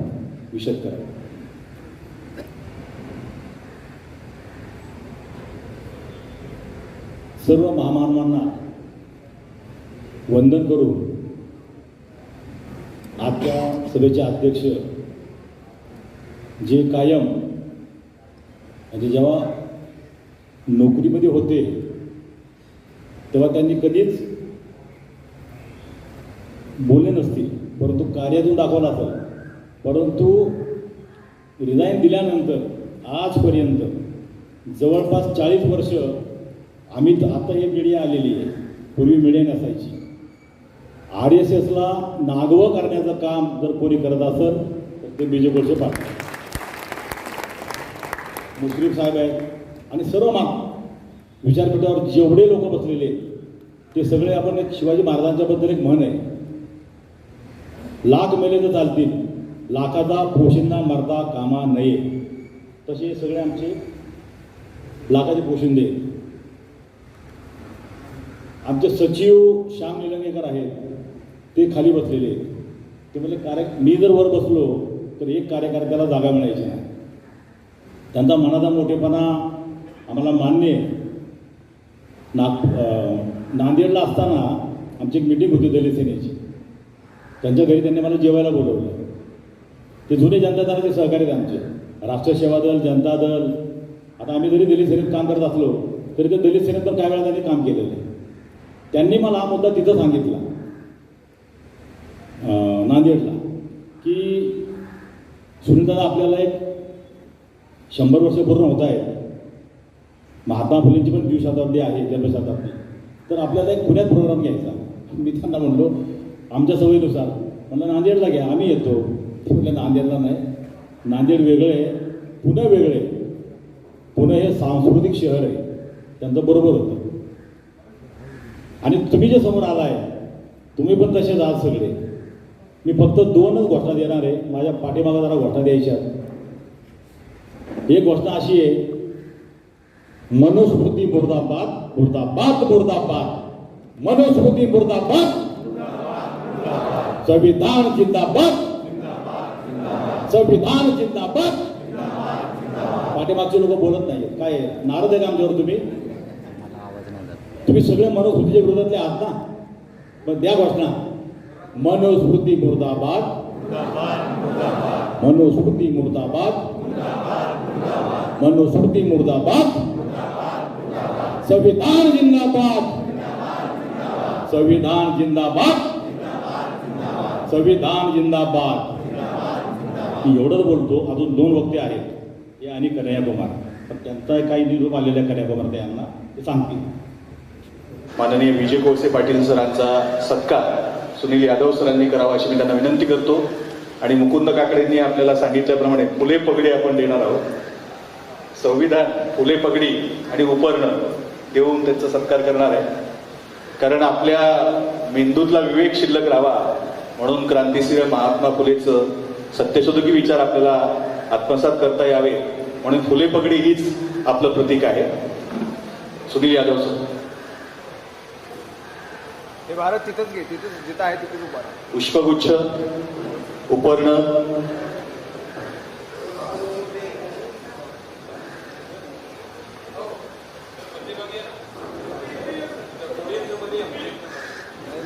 विशद करावी. सर्व महामानवांना वंदन करून आजच्या सभेचे अध्यक्ष जे कायम म्हणजे जेव्हा नोकरीमध्ये होते तेव्हा त्यांनी कधीच बोलले नसतील, परंतु कार्यातून दाखवला असेल. परंतु रिझाईन दिल्यानंतर आजपर्यंत जवळपास 40 वर्ष आम्ही आता ही मीडिया आलेली आहे, पूर्वी मीडिया नसायची. RSSला नागवं करण्याचं काम जर कोणी करत असेल तर ते बीजेपीचे पाटील मुश्रीफ साहेब आहेत आणि सर्व विचारपीठावर जेवढे लोक बसलेले ते सगळे आपण एक शिवाजी महाराजांच्याबद्दल एक म्हण आहे, लाख मेले तर चालतील, लाखाचा पोशिंदा मरता कामा नये. तसे सगळे आमचे लाखाचे पोशिंदे. आमचे सचिव श्याम निलंगेकर आहेत, ते खाली बसलेले. ते म्हणजे मी जर वर बसलो तर एक कार्यकर्त्याला जागा मिळायची नाही. त्यांचा मनाचा मोठेपणा आम्हाला मान्य आहे. नांदेडला असताना आमची एक मीटिंग होती दलित सेनेची. त्यांच्या घरी त्यांनी मला जेवायला बोलवलं. ते जुने जनता दलाचे सहकारी आहेत आमचे, राष्ट्रीय सेवा दल, जनता दल. आता आम्ही जरी दलित सेनेत काम करत असलो तरी ते दलित सेनेत पण काही वेळा त्यांनी काम केलेलं आहे. त्यांनी मला हा मुद्दा तिथं सांगितला नांदेडला की सुनीलदादा आपल्याला एक 100 वर्ष पूर्ण होत आहेत, महात्मा फुलेंची पण द्विशताब्दी आहे, जन्मशताब्दी, तर आपल्याला एक पुण्यात प्रोग्राम घ्यायचा. मी त्यांना म्हणलो आमच्या सवयीनुसार म्हणलं नांदेडला घ्या, आम्ही येतो. ते म्हटलं नांदेडला नाही, नांदेड वेगळं आहे, पुणे वेगळं आहे. पुणे हे सांस्कृतिक शहर आहे. त्यांचं बरोबर होतं. आणि तुम्ही जे समोर आलाय तुम्ही पण तसेच आहात सगळे. मी फक्त 2च घोषणा देणार आहे. माझ्या पाठीमागं जरा घोषणा द्यायच्या. एक घोषणा अशी आहे, मनुस्मृती मुर्दाबाद, मुर्दाबाद, मुर्दाबाद. मनुस्मृती मुर्दाबाद, संविधान जिंदाबाद, संविधान जिंदाबाद. पाठीमागचे लोक बोलत नाही. काय नाराज आहे का आमच्यावर? तुम्ही सगळे मनुस्मृतीच्या विरोधातले आहात ना? पण द्या घोषणा, मनुस्मृती मुर्दाबाद, मनुस्मृती मुर्दाबाद, मनुस्मृती मुर्दाबाद, संविधान जिंदाबाद, संविधान जिंदाबाद, संविधान जिंदाबाद. मी एवढंच बोलतो. अजून 2 वक्ते आहेत, हे आणि कन्हैया कुमार. पण त्यांचा काही निरोप आलेल्या कन्हैया कुमार यांना ते सांगतील. माननीय विजय कोळसे पाटील सरांचा सत्कार सुनील यादव सरांनी करावा अशी मी त्यांना विनंती करतो. आणि मुकुंद काकडेंनी आपल्याला सांगितल्याप्रमाणे फुले पगडी आपण देणार आहोत. संविधान, फुले पगडी आणि उपरणं देऊन त्यांचा सत्कार करणार आहे. कारण आपल्या मेंदूतला विवेक शिल्लक राहावा म्हणून क्रांतिसिंह महात्मा फुलेचं सत्यशोधकी विचार आपल्याला आत्मसात करता यावे म्हणून फुले पगडी हीच आपलं प्रतीक आहे. सुनील यादव सर. हे भारत तिथंच घे, तिथं जिथं आहे तिथेच उभा राहा. पुष्पगुच्छ, उपर्ण,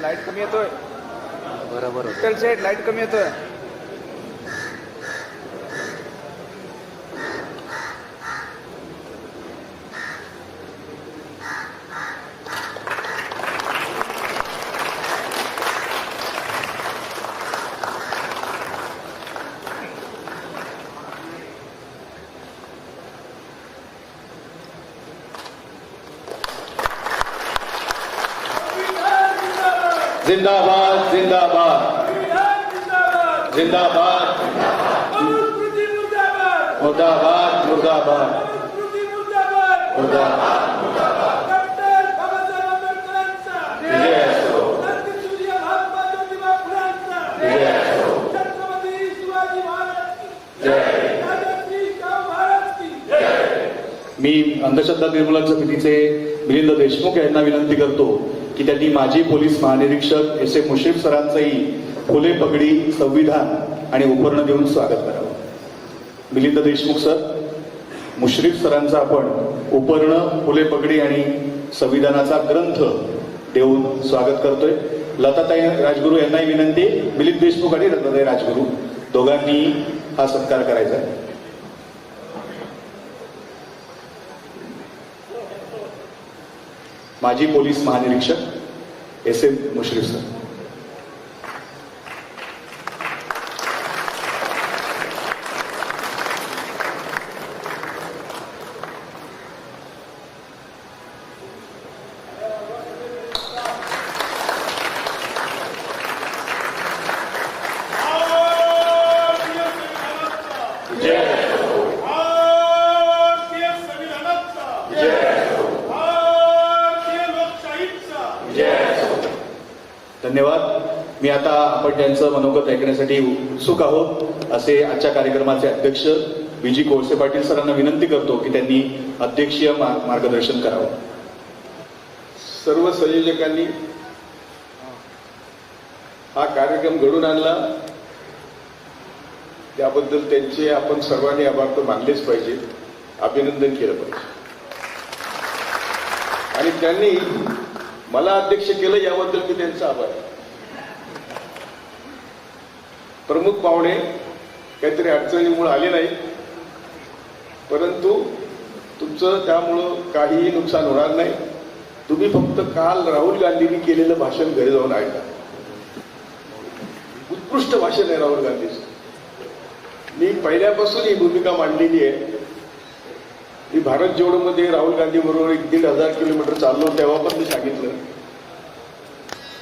लाईट कमी येतोय. बरोबर. सेट लाईट कमी येतोय. जिंदाबाद जिंदाबाद जिंदाबाद जिंदाबाद मनुस्मृती मुर्दाबाद मुर्दाबाद मुर्दाबाद मनुस्मृती मुर्दाबाद मुर्दाबाद डॉक्टर बाबासाहेब आंबेडकरांचा विजय असो. क्रांतीसूर्य महात्मा ज्योतिबा फुलांचा विजय असो. छत्रपती शिवाजी महाराज की जय. राजश्री शाहू महाराज की मी अंधश्रद्धा निर्मूलन समितीचे मिलिंद देशमुख यांना विनंती करतो की त्यांनी माजी पोलीस महानिरीक्षक एस ए मुश्रीफ सरांचंही फुले पगडी संविधान आणि उपकरण देऊन स्वागत करावं. मिलिंद देशमुख सर, मुश्रीफ सरांचं आपण उपकरण, फुले पगडी आणि संविधानाचा ग्रंथ देऊन स्वागत करतोय. लताताई राजगुरू यांनाही विनंती, मिलिंद देशमुख आणि लताताई राजगुरू दोघांनी हा सत्कार करायचा आहे. माजी पोलीस महानिरीक्षक एस एम मुश्रीफ सर. भारतीय संविधानाचा भारतीय लोकशाहीचा धन्यवाद. मी आता आपण त्यांचं मनोगत ऐकण्यासाठी उत्सुक आहोत. असे आजच्या कार्यक्रमाचे अध्यक्ष बीजी कोळसे पाटील सरांना विनंती करतो की त्यांनी अध्यक्षीय मार्गदर्शन करावं. सर्व संयोजकांनी हा कार्यक्रम घडून आणला त्याबद्दल त्यांचे आपण सर्वांनी आभार तर मानलेच पाहिजे, अभिनंदन केलं पाहिजे. आणि त्यांनी मला अध्यक्ष केलं याबद्दल मी त्यांचा आभार आहे. प्रमुख पाहुणे काहीतरी अडचणीमुळे आले नाही, परंतु तुमचं त्यामुळं काहीही नुकसान होणार नाही. तुम्ही फक्त काल राहुल गांधींनी केलेलं भाषण घरी जाऊन ऐका. उत्कृष्ट भाषण आहे राहुल गांधीचं. मी पहिल्यापासून ही भूमिका मांडलेली आहे. मी भारत जोडोमध्ये राहुल गांधी बरोबर 1,500 किलोमीटर चाललो तेव्हा पण मी सांगितलं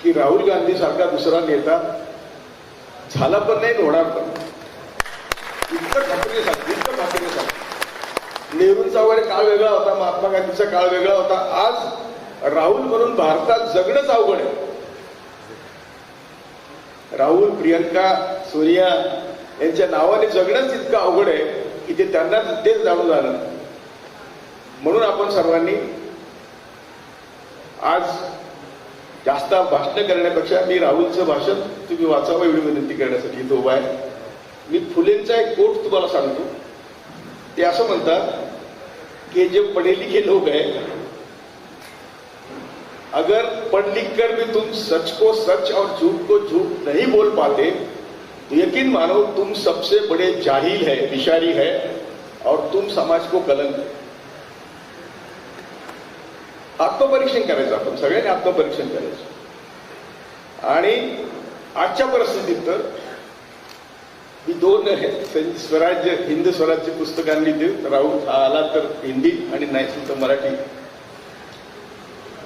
की राहुल गांधी सारखा दुसरा नेता झाला पण नाही, होणार पण. इतकं खात्रीने सांग. नेहरूंचा वगैरे काळ वेगळा होता, महात्मा गांधीचा काळ वेगळा होता. आज राहुल म्हणून भारतात जगणंच अवघड आहे. राहुल, प्रियंका, सोनिया यांच्या नावाने जगणंच इतकं अवघड आहे की ते त्यांना तेच जाणून झालं. म्हणून आपण सर्वांनी आज जास्त भाषण करण्यापेक्षा मी राहुलचं भाषण तुम्ही वाचावं एवढी विनंती करण्यासाठी इथं उभा आहे. मी फुलेंचा एक कोट तुम्हाला सांगतो. ते असं म्हणतात की जे पढ़े लिखे लोग हैं, अगर पढ़ लिख कर भी तुम सच को सच और झूठ को झूठ नहीं बोल पाते तो यकीन मानो तुम सबसे बड़े जाहिल है, निशारी है और तुम समाज को कलंक है. आत्मपरीक्षण करायचं, आपण सगळ्यांनी आत्मपरीक्षण करायचं. आणि आजच्या परिस्थितीत तर मी 2 स्वराज्य, हिंद स्वराज्य पुस्तकांनी राहुल आला तर हिंदी आणि नाही तर मराठी.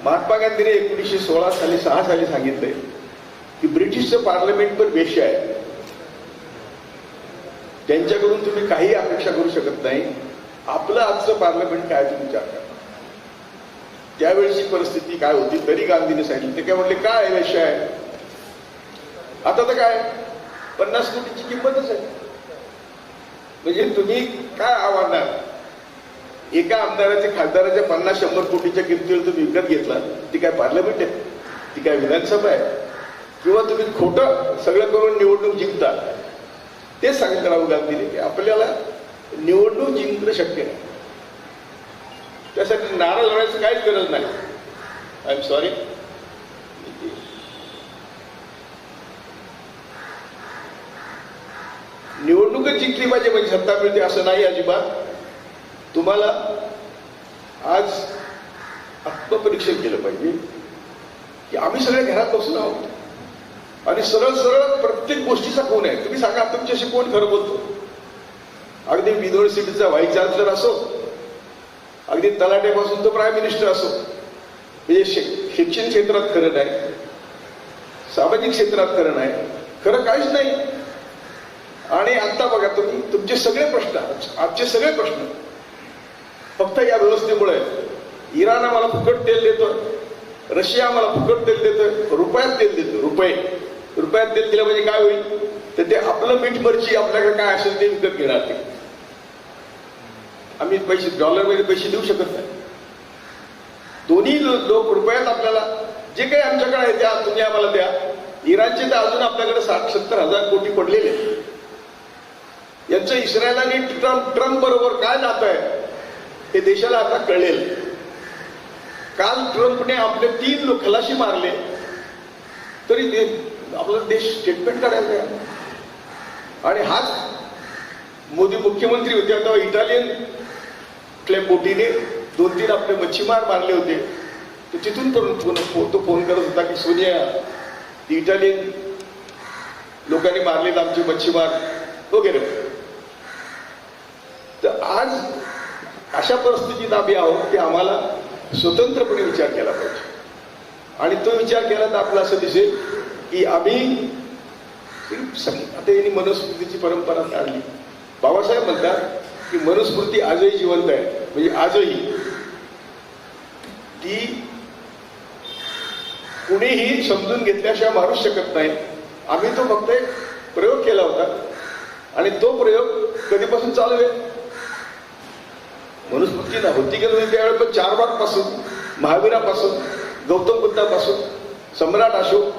महात्मा गांधीने 1916 साली 6 साली सांगितलंय की ब्रिटिशचं पार्लमेंट पण वेश्या आहे, त्यांच्याकडून तुम्ही काही अपेक्षा करू शकत नाही. आपलं आजचं पार्लमेंट काय तुम्ही विचार करा. त्यावेळेची परिस्थिती काय होती तरी गांधीने सांगितलं. ते काय म्हणले, काय वेश्या आहे. आता तर काय 50 कोटीची किंमतच आहे. म्हणजे तुम्ही काय आव्हानार. एका आमदाराच्या, खासदाराच्या 50-100 कोटीच्या किमतीवर तुम्ही विकत घेतला. ती काय पार्लमेंट आहे, ती काय विधानसभा आहे. किंवा तुम्ही खोटं सगळं करून निवडणूक जिंकता. तेच सांगितलं राहुल गांधीने की आपल्याला निवडणूक जिंकणं शक्य नाही. त्यासाठी नाराज होण्याची काहीच गरज नाही. I am sorry. निवडणूकच जिंकली पाहिजे म्हणजे सत्ता मिळते असं नाही अजिबात. तुम्हाला आज आत्मपरीक्षण केलं पाहिजे की आम्ही सगळे घरात बसून आहोत आणि सरळ सरळ प्रत्येक गोष्टीचा कोण आहे. तुम्ही सांगा तुमच्याशी कोण खरं बोलतो. अगदी युनिव्हर्सिटीचा व्हाईस चान्सलर असो, अगदी तलाट्यापासून तो प्राईम मिनिस्टर असो, म्हणजे शिक्षण क्षेत्रात खरं नाही, सामाजिक क्षेत्रात खरं नाही, खरं काहीच नाही. आणि आता बघा तुम्ही, तुमचे सगळे प्रश्न, आजचे सगळे प्रश्न फक्त या व्यवस्थेमुळे. इराण आम्हाला फुकट तेल देतोय, रशिया आम्हाला फुकट तेल देतोय, रुपयात तेल देतो, रुपयात तेल दिलं म्हणजे काय होईल, तर ते आपलं मीठ मिरची आपल्याकडे काय असेल ते विकत घेणार. ते आम्ही पैसे डॉलरमध्ये पैसे देऊ शकत नाही. दोन्ही लोक रुपयात आपल्याला जे काही आमच्याकडे आहे त्या तुम्ही आम्हाला द्या. इराणचे तर अजून आपल्याकडे 60-70 हजार कोटी पडलेले. यांचं इस्रायल आणि ट्रम्प बरोबर काय नातं आहे हे देशाला आता कळेल. काल ट्रम्पने आपले 3 खलाशी मारले तरी ते आपला देश स्टेटमेंट काढायला. आणि हाच मोदी मुख्यमंत्री होते तेव्हा इटालियन बोटीने 2-3 आपले मच्छीमार मारले होते. तर तिथून तो फोन करत होता की सोनिया, इटालियन लोकांनी मारलेत आमचे मच्छीमार वगैरे. तर आज अशा परिस्थितीत आम्ही आहोत की आम्हाला स्वतंत्रपणे विचार केला पाहिजे. आणि तो विचार केला तर आपलं असं दिसेल की आम्ही आता यांनी मनुस्मृतीची परंपरा काढली. बाबासाहेब म्हणतात की मनुस्मृती आजही जिवंत आहे. म्हणजे आजही ती कुणीही समजून घेतल्याशिवाय मारूच शकत नाही. आम्ही तो फक्त एक प्रयोग केला होता आणि तो प्रयोग कधीपासून चालू आहे. मनुस्मृती होती की नाही त्यावेळी पण चारबाग पासून, महावीरापासून, गौतम बुद्धापासून, सम्राट अशोक,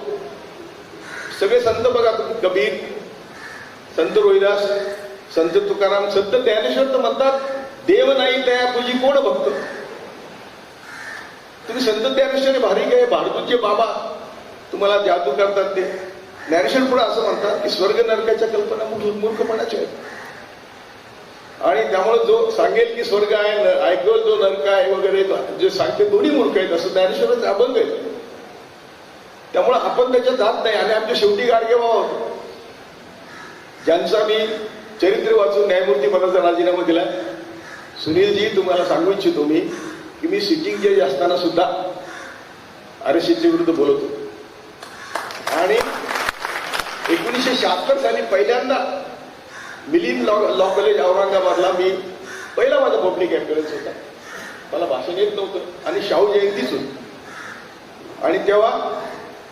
सगळे संत बघा तुम्ही, कबीर, संत रोहिदास, संत तुकाराम, संत ज्ञानेश्वर तर म्हणतात देव नाही त्या तुझी कोण भक्त. तुम्ही संत ज्ञानेश्वर भारी काय भारतूचे बाबा तुम्हाला जादू करतात. ते ज्ञानेश्वर पुढे असं म्हणतात की स्वर्ग नरकाच्या कल्पना मूर्खपणाच्या आहेत. आणि त्यामुळे जो सांगेल की स्वर्ग आहे, ऐकल जो नरक आहे वगैरे जे सांगते दोन्ही मूर्ख आहेत असं ज्ञानेश्वराचे अभंग आहे. त्यामुळे आपण त्याच्यात जात नाही. आणि आमच्या शेवटी गाडगे बाबा होतो ज्यांचा मी चरित्र वाचून न्यायमूर्ती पदाचा राजीनामा दिला. सुनीलजी, तुम्हाला सांगू इच्छितो मी की मी सिटिंग जज असताना सुद्धा आरक्षणाच्या विरुद्ध बोलत होतो. आणि 1976 साली पहिल्यांदा मिलिंद लॉ कॉलेज औरंगाबादला मी पहिला माझा पब्लिक अपिअरन्स होता. मला भाषण येत नव्हतं आणि शाहू जयंतीच होती. आणि तेव्हा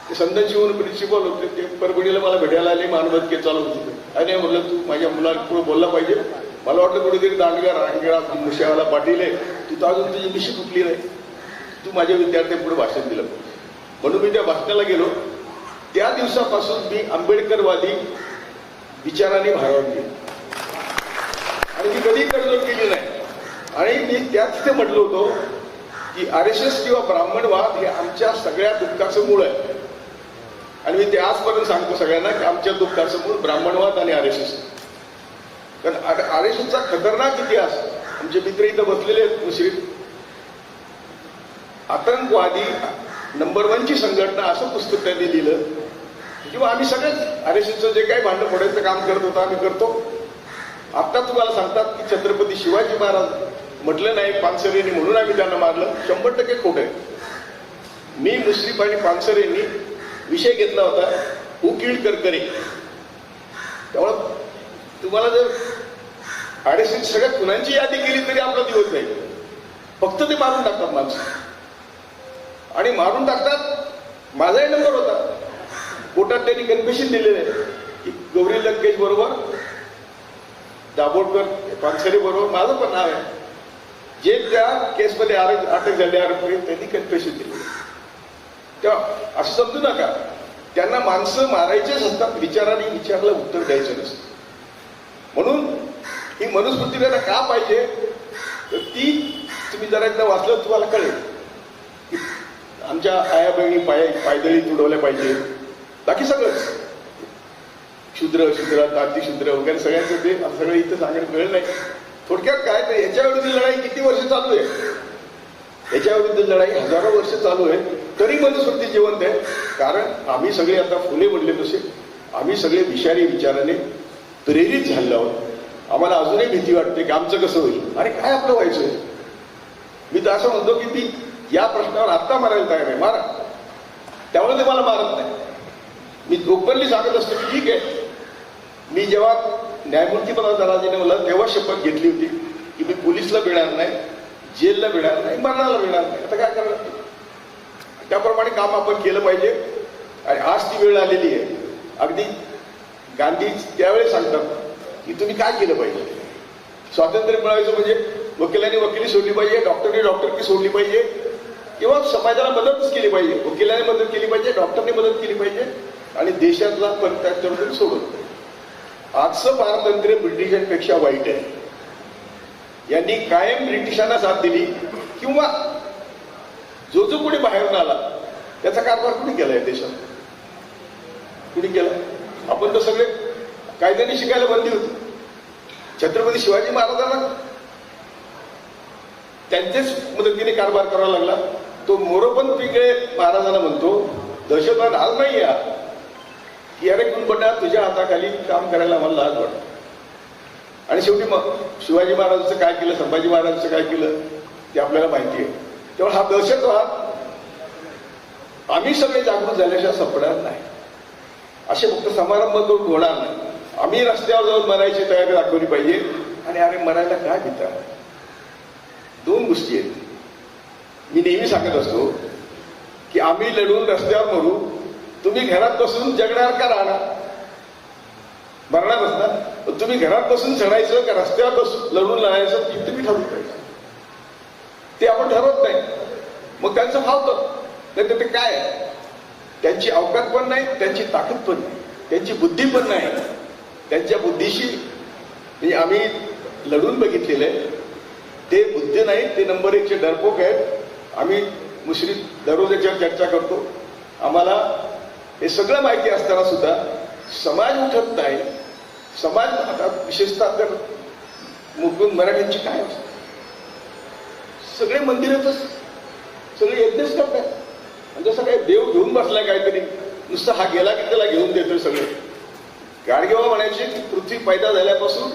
ते संत शिवून प्रिन्सिपल होते, ते परभणीला मला भेटायला आले, मानवत चालू होते. आणि म्हणलं तू माझ्या मुलाला पुढे बोलला पाहिजे. मला वाटलं कुठेतरी दांडगा रांगेळा मुश्यावाला पाटील आहे, तू तर अजून तुझी मिशी कुठली नाही, तू माझ्या विद्यार्थ्यांपुढे भाषण दिलं. म्हणून मी त्या भाषणाला गेलो. त्या दिवसापासून मी आंबेडकरवादी विचाराने भारावून गेलो आणि मी कधी तडजोड केली नाही. आणि मी त्याच ते म्हटलं होतो की RSS किंवा ब्राह्मणवाद हे आमच्या सगळ्या दुःखाचं मूळ आहे. आणि मी ते आजपर्यंत सांगतो सगळ्यांना की आमच्या दुःखाचं मूळ ब्राह्मणवाद आणि RSS. कारण RSSचा खतरनाक इतिहास, आमचे मित्र इथं बसलेले आहेत मुस्लिम, आतंकवादी नंबर 1 ची संघटना असं पुस्तक त्यांनी लिहिलं. किंवा आम्ही सगळेच RSSचं जे काही भांडण फोडायचं काम करत होतो आम्ही करतो. आता तुम्हाला सांगतात की छत्रपती शिवाजी महाराज म्हटलं नाही पानसरेंनी म्हणून आम्ही त्यांना मारलं, 100% खोटं आहे. मी मुश्रीफ आणि पानसरेंनी विषय घेतला होता हू किल्ड करकरे. त्यामुळं तुम्हाला जर RSS सगळ्या खुनांची यादी केली तरी आपला दिवस नाही. फक्त ते मारून टाकतात माणसं आणि मारून टाकतात. माझाही नंबर होता कोर्टात, त्यांनी कन्फेशन दिलेलं आहे की गौरी लंकेश बरोबर, दाभोळकर, पानसरे बरोबर माझं पण नाव आहे. जे त्या केसमध्ये अटक झाले आरोपी त्यांनी कन्फेशन दिले. तेव्हा असं समजू नका त्यांना माणसं मारायचेच असतात, विचाराने विचारला उत्तर द्यायचं नसतं. म्हणून ही मनुस्मृती त्यांना का पाहिजे तर ती तुम्ही जरा एकदा वाचलं तुम्हाला कळेल की आमच्या आया बहिणी पायदळी तुडवल्या पाहिजे. बाकी सगळंच शूद्र ताती शूद्र वगैरे सगळ्यांचं ते सगळं इथं सांगायला वेळ नाही. थोडक्यात काय तर याच्याविरुद्ध लढाई किती वर्ष चालू आहे, याच्याविरुद्ध लढाई हजारो वर्ष चालू आहे. तरी मनुस्मृती जिवंत आहे. कारण आम्ही सगळे आता फुले म्हणले तसे आम्ही सगळे विषारी विचाराने प्रेरित झालेलो आहोत. आम्हाला अजूनही भीती वाटते की आमचं कसं होईल आणि काय आपलं व्हायचं. मी तर असं म्हणतो की ती या प्रश्नावर आत्ता मारायला तयार आहे, मारा. त्यामुळे ते मला मारत नाही. मी ओपनली सांगत असतो की ठीक आहे, मी जेव्हा न्यायमूर्ती पदाधिकाऱ्याने मला तेव्हा शपथ घेतली होती की मी पोलिसला भिणार नाही, जेलला भिणार नाही, मरणाला भिणार नाही. आता काय करणार, त्याप्रमाणे काम आपण केलं पाहिजे. आणि आज ती वेळ आलेली आहे. अगदी गांधी त्यावेळेस सांगतात की तुम्ही काय केलं पाहिजे. स्वातंत्र्य मिळवायचं म्हणजे वकिलांनी वकिली सोडली पाहिजे, डॉक्टरने डॉक्टरकी सोडली पाहिजे, किंवा समाजाला मदतच केली पाहिजे. वकिलाने मदत केली पाहिजे, डॉक्टरने मदत केली पाहिजे, आणि देशातला त्याच्यावर सोडून. आजचं स्वातंत्र्य ब्रिटिशांपेक्षा वाईट आहे. यांनी कायम ब्रिटिशांना साथ दिली, किंवा जो जो कोणी बाहेरून आला त्याचा कारभार कुणी केलाय देशात, कुणी केला. आपण तर सगळे कायद्याने शिकायला बंदी होती. छत्रपती शिवाजी महाराजांना त्यांच्याच मदतीने कारभार करावा लागला. तो मोरोपंत पिंगळे महाराजांना म्हणतो, दहशतवाद आज नाही या की अरे कुणबटा तुझ्या हाताखाली काम करायला मला लाज वाटतं. आणि शेवटी मग शिवाजी महाराजांचं काय केलं, संभाजी महाराजांचं काय केलं ते आपल्याला माहिती आहे. तेव्हा हा दहशतवाद आम्ही सगळे जागृत झाल्याशिवाय संपणार नाही. असे फक्त समारंभ करून होणार नाही. आम्ही रस्त्यावर जाऊन मरायची तयारी दाखवली पाहिजे. आणि अरे मरायला काय भीता, दोन गोष्टी आहेत. मी नेहमी सांगत असतो की आम्ही लढून रस्त्यावर मरू, तुम्ही घरात बसून जगणार का राहणार, मरणारच ना. तुम्ही घरात बसून चढायचं का रस्त्यावर बसून लढून लढायचं ती तुम्ही ठरवलं पाहिजे. ते आपण ठरवत नाही, मग त्यांचं फावतं. नाही तर ते काय, त्यांची अवकात पण नाही, त्यांची ताकद पण नाही, त्यांची बुद्धी पण नाही. त्यांच्या बुद्धीशी म्हणजे आम्ही लढून बघितलेलं आहे, ते बुद्धी नाही, ते नंबर 1चे डरपोक आहेत. आम्ही मुश्रीफ दररोज याच्यावर चर्चा करतो. आम्हाला हे सगळं माहिती असताना सुद्धा समाज उठत नाही. समाज आता विशेषतः तर मुस्लिम मराठ्यांची काय असते, सगळे मंदिरातच सगळे यज्ञच करतात. म्हणजे जसं काय देव घेऊन बसलाय काहीतरी, नुसतं हा गेला की त्याला घेऊन देतोय सगळे. गाडगेबाबा म्हणायचे की पृथ्वी पैदा झाल्यापासून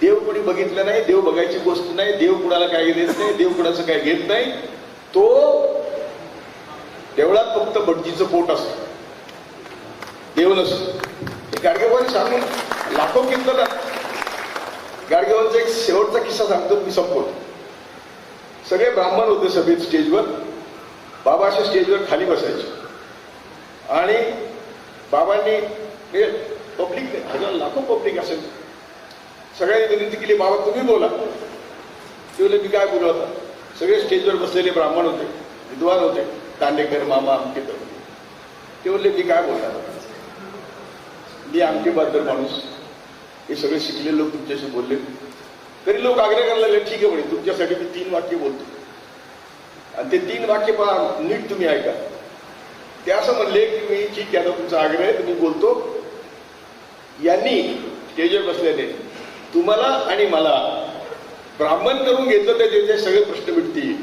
देव कोणी बघितलं नाही, देव बघायची गोष्ट नाही, देव कुणाला काय देत नाही, देव कुणाचं काय घेत नाही. तो देवळात फक्त भटजीचं पोट असतं, देव नसतो. हे गाडगेबाबांनी सांगून लाखो कीर्तनात. गाडगेबाबांचा एक शेवटचा किस्सा सांगतो, मी संपवतो. सगळे ब्राह्मण होते सभेत स्टेजवर. बाबा अशा स्टेजवर खाली बसायचे आणि बाबांनी पब्लिक हजार लाखो पब्लिक असेल, सगळ्यांनी विनंती केली बाबा तुम्ही बोला. ते बोलले मी काय बोलू आता. सगळे स्टेजवर बसलेले ब्राह्मण होते, विद्वान होते, दांडेकर मामा आमके. ते बोलले मी काय बोलणार, मी आमके बहादर माणूस, हे सगळे शिकलेले लोक तुमच्याशी बोलले. तरी लोक आग्रह करायला लागले ठीक आहे म्हणे तुमच्यासाठी मी 3 वाक्य बोलतो. आणि ते 3 वाक्य पहा नीट तुम्ही ऐका. ते असं म्हणले की मी ठीक आहे तुमचा आग्रह आहे तुम्ही बोलतो. यांनी स्टेजवर बसलेले तुम्हाला आणि मला ब्राह्मण करून घेतलं तर त्याचे सगळे प्रश्न मिटतील.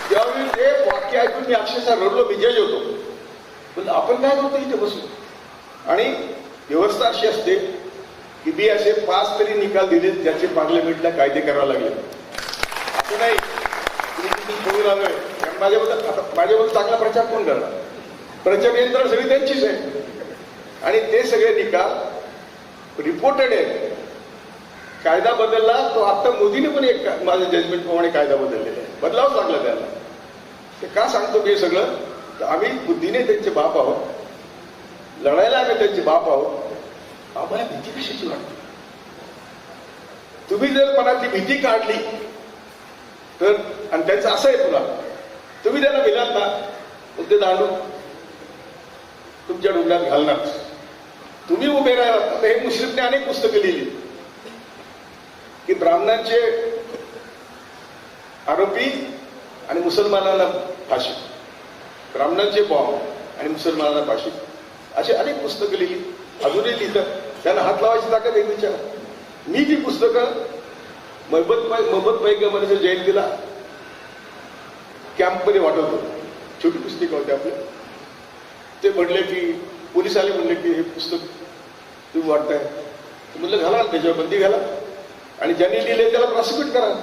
त्यावेळी ते वाक्य ऐकून मी अक्षरशः रडलो, मी जज होतो. पण आपण काय करतो इथे बसून. आणि व्यवस्था अशी असते की मी असे 5 तरी निकाल दिले ज्याचे पार्लमेंटला कायदे करावे लागले. असं नाही बोलून आलोय कारण माझ्याबद्दल चांगला प्रचार कोण करणार, प्रचार यंत्रणा सगळी त्यांचीच आहे. आणि ते सगळे निकाल रिपोर्टेड आहेत. कायदा बदलला तो आता मोदीने पण एक माझ्या जजमेंट प्रमाणे कायदा बदललेला आहे, बदलावंच लागला त्याला. ते का सांगतो मी सगळं, तर आम्ही बुद्धीने त्यांचे बाप आहोत, लढायला आम्ही त्यांचे बाप आहोत. आम्हाला भीती कशाची वाटते. तुम्ही जर मनातली भीती काढली तर, आणि त्यांचं असं आहे तुला, तुम्ही त्यांना भिलात ना मग ते दांडू तुमच्या डोक्यात घालणार. तुम्ही उभे राहिला. आता हे मुश्रीफने अनेक पुस्तकं लिहिली की ब्राह्मणांचे आरोपी आणि मुसलमानांना फाशी, ब्राह्मणांचे बॉम्ब आणि मुसलमानांना फाशी, अशी अनेक पुस्तकं लिहिली. अजूनही लिहितात. त्यांना हात लावायची ताकद एक विचार. मी ती पुस्तकं मोहम्मद पैगंबराच्या जयंतीला कॅम्पमध्ये वाटत होतो. छोटी पुस्तकं होती आपले. ते म्हणले की पोलीस आले म्हणले की हे पुस्तक तुम्ही वाटताय, म्हणलं घाला त्याच्यावर बंदी घाला आणि ज्यांनी लिहिले त्याला प्रॉसिक्यूट करा.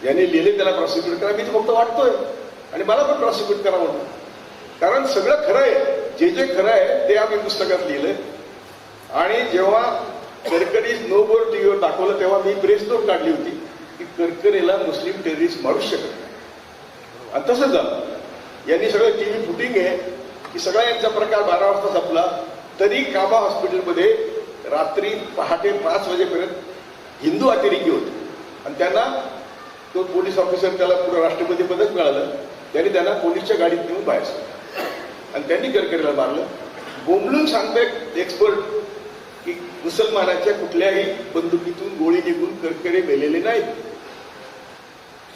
ज्यांनी लिहिले त्याला प्रॉसिक्यूट करा. मी तर फक्त वाटतोय. आणि मला पण प्रॉसिक्यूट करा म्हणून. कारण सगळं खरं आहे, जे खरं आहे ते आम्ही पुस्तकात लिहिलंय. आणि जेव्हा गडकरी नो बोर्ड टीव्हीवर दाखवलं तेव्हा मी प्रेस नोट काढली होती की गडकरीला मुस्लिम टेररिस्ट मारू शकत नाही. आणि तसंच झालं. यांनी सगळं टीव्ही फुटिंग आहे की सगळा यांचा प्रकार 12 वाजता संपला, तरी काबा हॉस्पिटलमध्ये रात्री पहाटे 5 वाजेपर्यंत हिंदू अतिरेकी होते. आणि त्यांना तो पोलीस ऑफिसर, त्याला पुढे राष्ट्रपती पदक मिळालं, त्यांना पोलीसच्या गाडीत नेऊन बाहेर सोडलं आणि त्यांनी गडकरीला मारलं. बोंबलून सांगतायत एक्सपर्ट की मुसलमानाच्या कुठल्याही बंदुकीतून गोळी निघून गडकरी मेलेले नाहीत.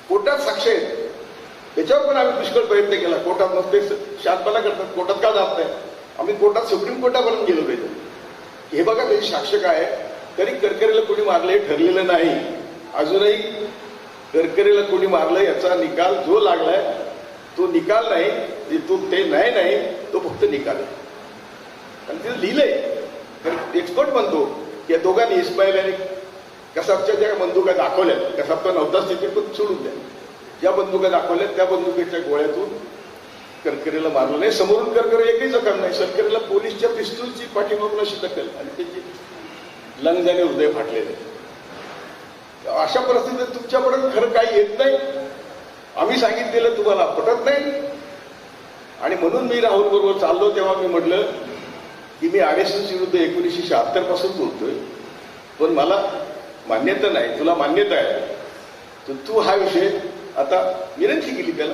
कोर्टात साक्ष आहेत, त्याच्यावर पण आम्ही पुष्कळ प्रयत्न केला. कोर्टात नसते शांतपणा करतात, कोर्टात का जात नाही. आम्ही कोर्टात सुप्रीम कोर्टापर्यंत गेलो पाहिजे. हे बघा त्याची साक्ष काय आहे. तरी गडकरीला कोणी मारलं हे ठरलेलं नाही. अजूनही गडकरीला कोणी मारलं याचा निकाल जो लागलाय तो निकाल नाही, तो ते नाही, तो फक्त निकाल आहे. आणि तिथं लिहिलंय, एक्सपर्ट म्हणतो की या दोघांनी इस्माईल आणि कसाबच्या ज्या बंदुका दाखवल्या, कसाब तर नव्हताच तिथे, पण सोडून द्या, ज्या बंदुका दाखवल्या त्या बंदुकीच्या गोळ्यातून गडकरीला मारलं नाही. समोरून गडकरी एकही जखम नाही. गडकरीला पोलीसच्या पिस्तूलची पाठीमागून अशी दखल आणि त्याची लंग्स आणि हृदय फाटलेले. अशा परिस्थितीत तुमच्यापर्यंत खरं काही येत नाही. आम्ही सांगितलेलं तुम्हाला पटत नाही. आणि म्हणून मी राहुल बरोबर चाललो तेव्हा मी म्हटलं की मी RSS विरुद्ध 1976 पासून बोलतोय, पण मला मान्यता नाही, तुला मान्यता आहे, तर तू हा विषय आता विनंती केली त्याला.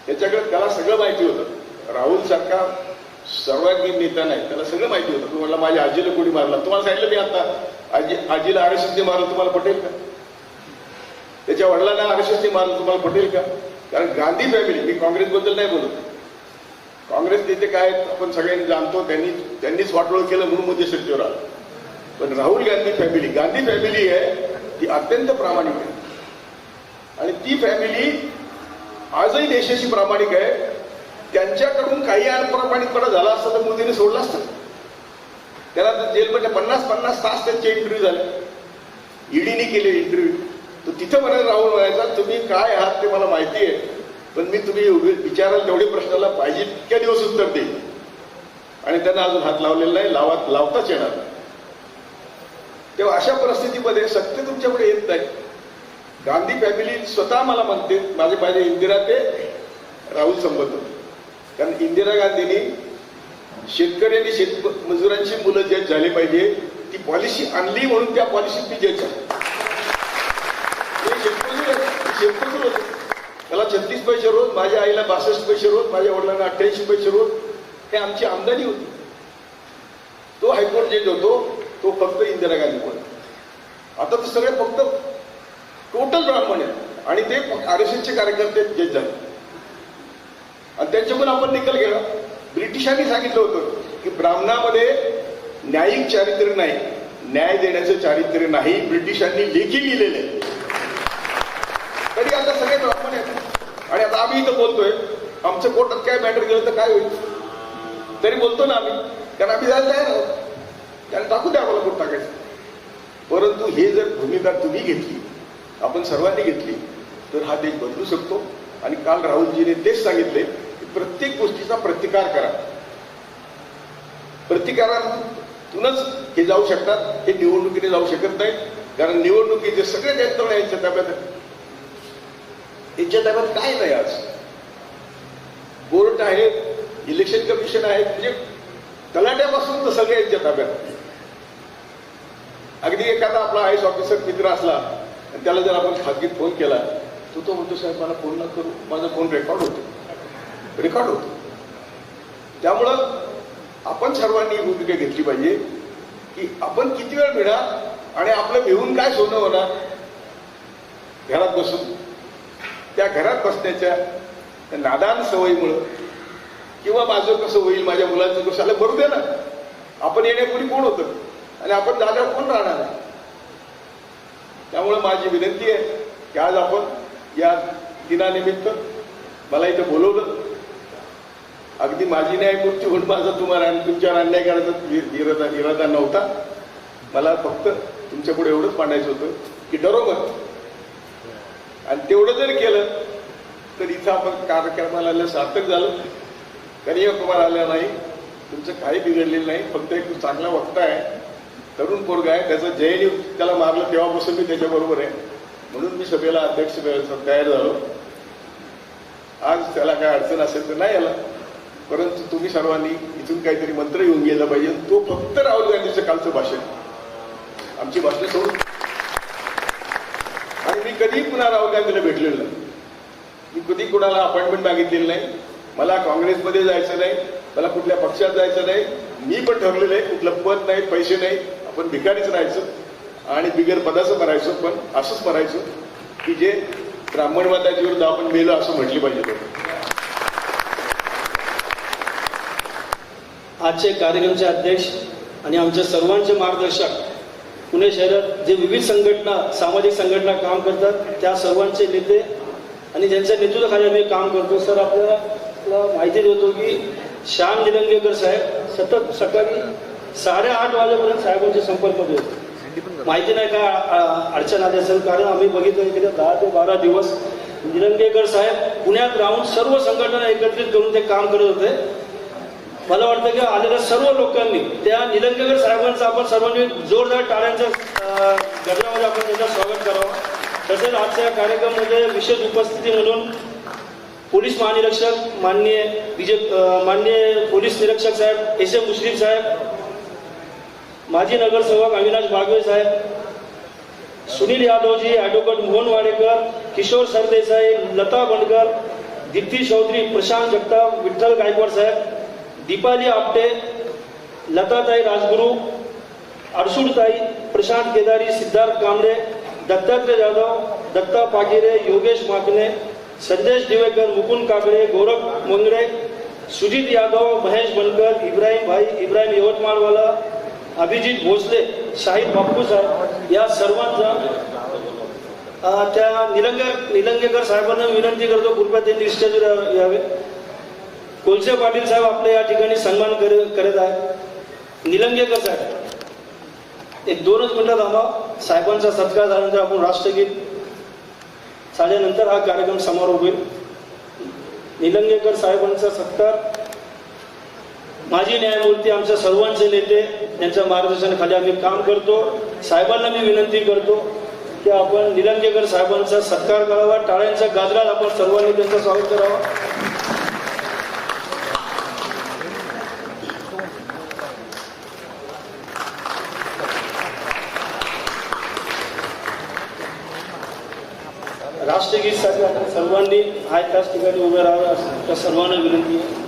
त्याच्याकडे त्याला सगळं माहिती होतं. राहुल सारखा सर्वांगीण नेता नाही, त्याला सगळं माहिती होतं. तू म्हटलं माझ्या आजीला कोणी मारला, तुम्हाला सांगितलं मी आता आजीला RSSने मारलं, तुम्हाला पटेल का? त्याच्या वडिलांना RSSने मारलं, तुम्हाला पटेल का? कारण गांधी फॅमिली, मी काँग्रेसबद्दल नाही बोलत, काँग्रेस नेते काय आपण सगळ्यांनी जाणतो, त्यांनीच वाटोळ केलं म्हणून मोदी सत्तेवर आलं. पण राहुल गांधी फॅमिली, गांधी फॅमिली आहे ती अत्यंत प्रामाणिक आहे. आणि ती फॅमिली आजही देशाची प्रामाणिक आहे. त्यांच्याकडून काही अनप्रामाणिकपणा झाला असता तर मोदीने सोडला असतं. त्याला तर जेलमध्ये 50-50 तास त्यांचे इंटरव्ह्यू झाले, ईडीने केले इंटरव्ह्यू. तर तिथं म्हणायला राहुल म्हणायचा तुम्ही काय आहात ते मला माहिती आहे, पण मी तुम्ही विचाराल तेवढे प्रश्नाला पाहिजे इतक्या दिवस उत्तर देईल. आणि त्यांना अजून हात लावलेला नाही, लावताच येणार नाही. तेव्हा अशा परिस्थितीमध्ये सत्य तुमच्याकडे येत नाही. गांधी फॅमिली स्वतः मला म्हणते, माझे इंदिरा ते राहुल संबंध होते. कारण इंदिरा गांधींनी शेतकरी आणि मजुरांची मुलं जज झाले पाहिजे ती पॉलिसी आणली, म्हणून त्या पॉलिसीत ती जज झाली. शेतमजूर होते, त्याला 36 पैसे रोज, माझ्या आईला 62 पैसे रोज, माझ्या वडिलांना 88 पैसे रोज, हे आमची आमदानी होती. तो हायकोर्ट जज होतो, तो फक्त इंदिरा गांधी बोलला. आता तर सगळे फक्त टोटल ब्राह्मण आहेत आणि ते RSSचे कार्यकर्ते जज झाले. आणि त्यांच्याकडून आपण निकाल घेणार. ब्रिटिशांनी सांगितलं होतं की ब्राह्मणामध्ये न्यायिक चारित्र्य नाही, न्याय देण्याचं चारित्र्य नाही, ब्रिटिशांनी लेखी लिहिलेले. तरी आता सगळे ब्राह्मण आहेत. आणि आता आम्ही इथं बोलतोय, आमचं कोर्टात काय मॅटर गेलं तर काय होईल, तरी बोलतो ना आम्ही, कारण आम्ही जायला तयार आहोत. त्याला टाकू द्या आम्हाला कोर्ट टाकायचं. परंतु हे जर भूमिका तुम्ही घेतली, आपण सर्वांनी घेतली, तर हा देश बदलू शकतो. आणि काल राहुलजीने तेच सांगितले की प्रत्येक गोष्टीचा प्रतिकार करा. प्रतिकारातूनच हे जाऊ शकतात, हे निवडणुकीने जाऊ शकत नाही. कारण निवडणुकीचे सगळे यंत्रणा यांच्या ताब्यात आहे. यांच्या ताब्यात काय नाही. आज कोर्ट आहे, इलेक्शन कमिशन आहे, म्हणजे तलाट्यापासून तर सगळे यांच्या ताब्यात. अगदी एखादा आपला आयएस ऑफिसर मित्र असला आणि त्याला जर आपण खाजगीत फोन केला, तो म्हणतो साहेब मला फोन न करू, माझा फोन रेकॉर्ड होतो. त्यामुळं आपण सर्वांनी भूमिका घेतली पाहिजे की आपण किती वेळ मिळणार आणि आपलं भिवून काय सोनं होणार. घरात बसून त्या घरात बसण्याच्या नादान सवयीमुळं किंवा माझं कसं होईल, माझ्या मुलांचं कसं आलं, बरोबर ना. आपण येण्यापूर्वी कोण होतं आणि आपण जाण्यावर कोण राहणार आहे. त्यामुळे माझी विनंती आहे की आज आपण या दिनानिमित्त मला इथं बोलवलं. अगदी माझी न्यायमूर्ती म्हणून माझा तुम्हाला तुमच्यावर अन्याय करायचा इरादा नव्हता. मला फक्त तुमच्यापुढे एवढंच मांडायचं होतं की डरो मत. आणि तेवढं जर केलं तर इथं आपण कार्यक्रमाला आलं सार्थक झालं. कन्याकुमार आल्या नाही, तुमचं काही बिघडलेलं नाही, फक्त एक चांगला वक्ता आहे, तरुण पोरगा आहे, त्याचं जयनी त्याला मारलं तेव्हापासून मी त्याच्याबरोबर आहे, म्हणून मी सभेला अध्यक्ष तयार झालो. आज त्याला काय अडचण असेल तर नाही आला, परंतु तुम्ही सर्वांनी इथून काहीतरी मंत्र येऊन गेला पाहिजे. तो फक्त राहुल गांधीचं कालचं भाषण, आमची भाषण सोडून. आणि मी कधी पुन्हा राहुल गांधीला भेटलेलं नाही, मी कधी कुणाला अपॉइंटमेंट मागितलेली नाही, मला काँग्रेसमध्ये जायचं नाही, मला कुठल्या पक्षात जायचं नाही. मी पण ठरलेलं आहे, कुठलं पद नाही, पैसे नाही, आपण भिकारीच राहायचं आणि बिगर पदाचं मरायचं, पण असंच मरायचं की जे ब्राह्मणवादाच्या विरुद्ध आपण मेलो असं म्हटले पाहिजे. आजचे कार्यक्रमचे अध्यक्ष आणि आमच्या सर्वांचे मार्गदर्शक, पुणे शहरात जे विविध संघटना, सामाजिक संघटना काम करतात, त्या सर्वांचे नेते आणि ज्यांच्या नेतृत्वाखाली आम्ही काम करतो. सर, आपल्याला माहिती देतो की श्याम निलंगेकर साहेब सतत सकाळी 8:30 वाजेपर्यंत साहेबांच्या संपर्कमध्ये होते. माहिती नाही काय अडचण आली असेल, कारण आम्ही बघितलं गेल्या 10 ते 12 दिवस निलंगेकर साहेब पुण्यात राहून सर्व संघटना एकत्रित करून ते काम करत होते. मला वाटतं की आलेल्या सर्व लोकांनी त्या निलंगेकर साहेबांचं आपण सर्वांनी जोरदार टाळ्यांच्या गजरामध्ये आपण त्यांचं स्वागत करावं. तसेच आजच्या कार्यक्रमामध्ये विशेष उपस्थिती म्हणून पोलीस महानिरीक्षक माननीय पोलीस निरीक्षक साहेब SM मुश्रीफ साहेब, माजी नगरसेवक अविनाश बागवे साहेब, सुनील यादवजी, ॲडव्होकेट मोहन वाडेकर, किशोर सरदेसाई, लता बंडकर, दीप्ती चौधरी, प्रशांत जगताप, विठ्ठल गायकवाड साहेब, दीपाली आपटे, लताताई राजगुरू, अडसूडताई, प्रशांत केदारी, सिद्धार्थ कांबळे, दत्तात्रय जाधव, दत्ता पागिरे, योगेश माकणे, संदेश दिवेकर, मुकुंद काकडे, गौरव मंगडे, सुजित यादव, महेश बनकर, इब्राहिम यवतमाळवाला, अभिजित भोसले, शाहिद बाप्पू साहेब, या सर्वांचा त्या निलंगेकर साहेबांना विनंती करतो, कृपया त्यांनी स्टेजवर यावे. कोलसे पाटील साहेब आपल्या या ठिकाणी सन्मान करत आहे. निलंगेकर साहेब, एक 2च मिनिटं थांबा. साहेबांचा सत्कार झाल्यानंतर आपण राष्ट्रगीत झाल्यानंतर हा कार्यक्रम समारोप होईल. निलंगेकर साहेबांचा सत्कार माजी न्यायमूर्ती, आमच्या सर्वांचे नेते, यांच्या मार्गदर्शनाखाली आम्ही काम करतो. साहेबांना मी विनंती करतो की आपण निलंगेकर साहेबांचा सत्कार करावा, टाळ्यांच्या गाजरात आपण सर्वांनी त्यांचं स्वागत करावं. राष्ट्रगीतसाठी आपण सर्वांनी त्याच ठिकाणी उभे राहावं असं सर्वांना विनंती आहे.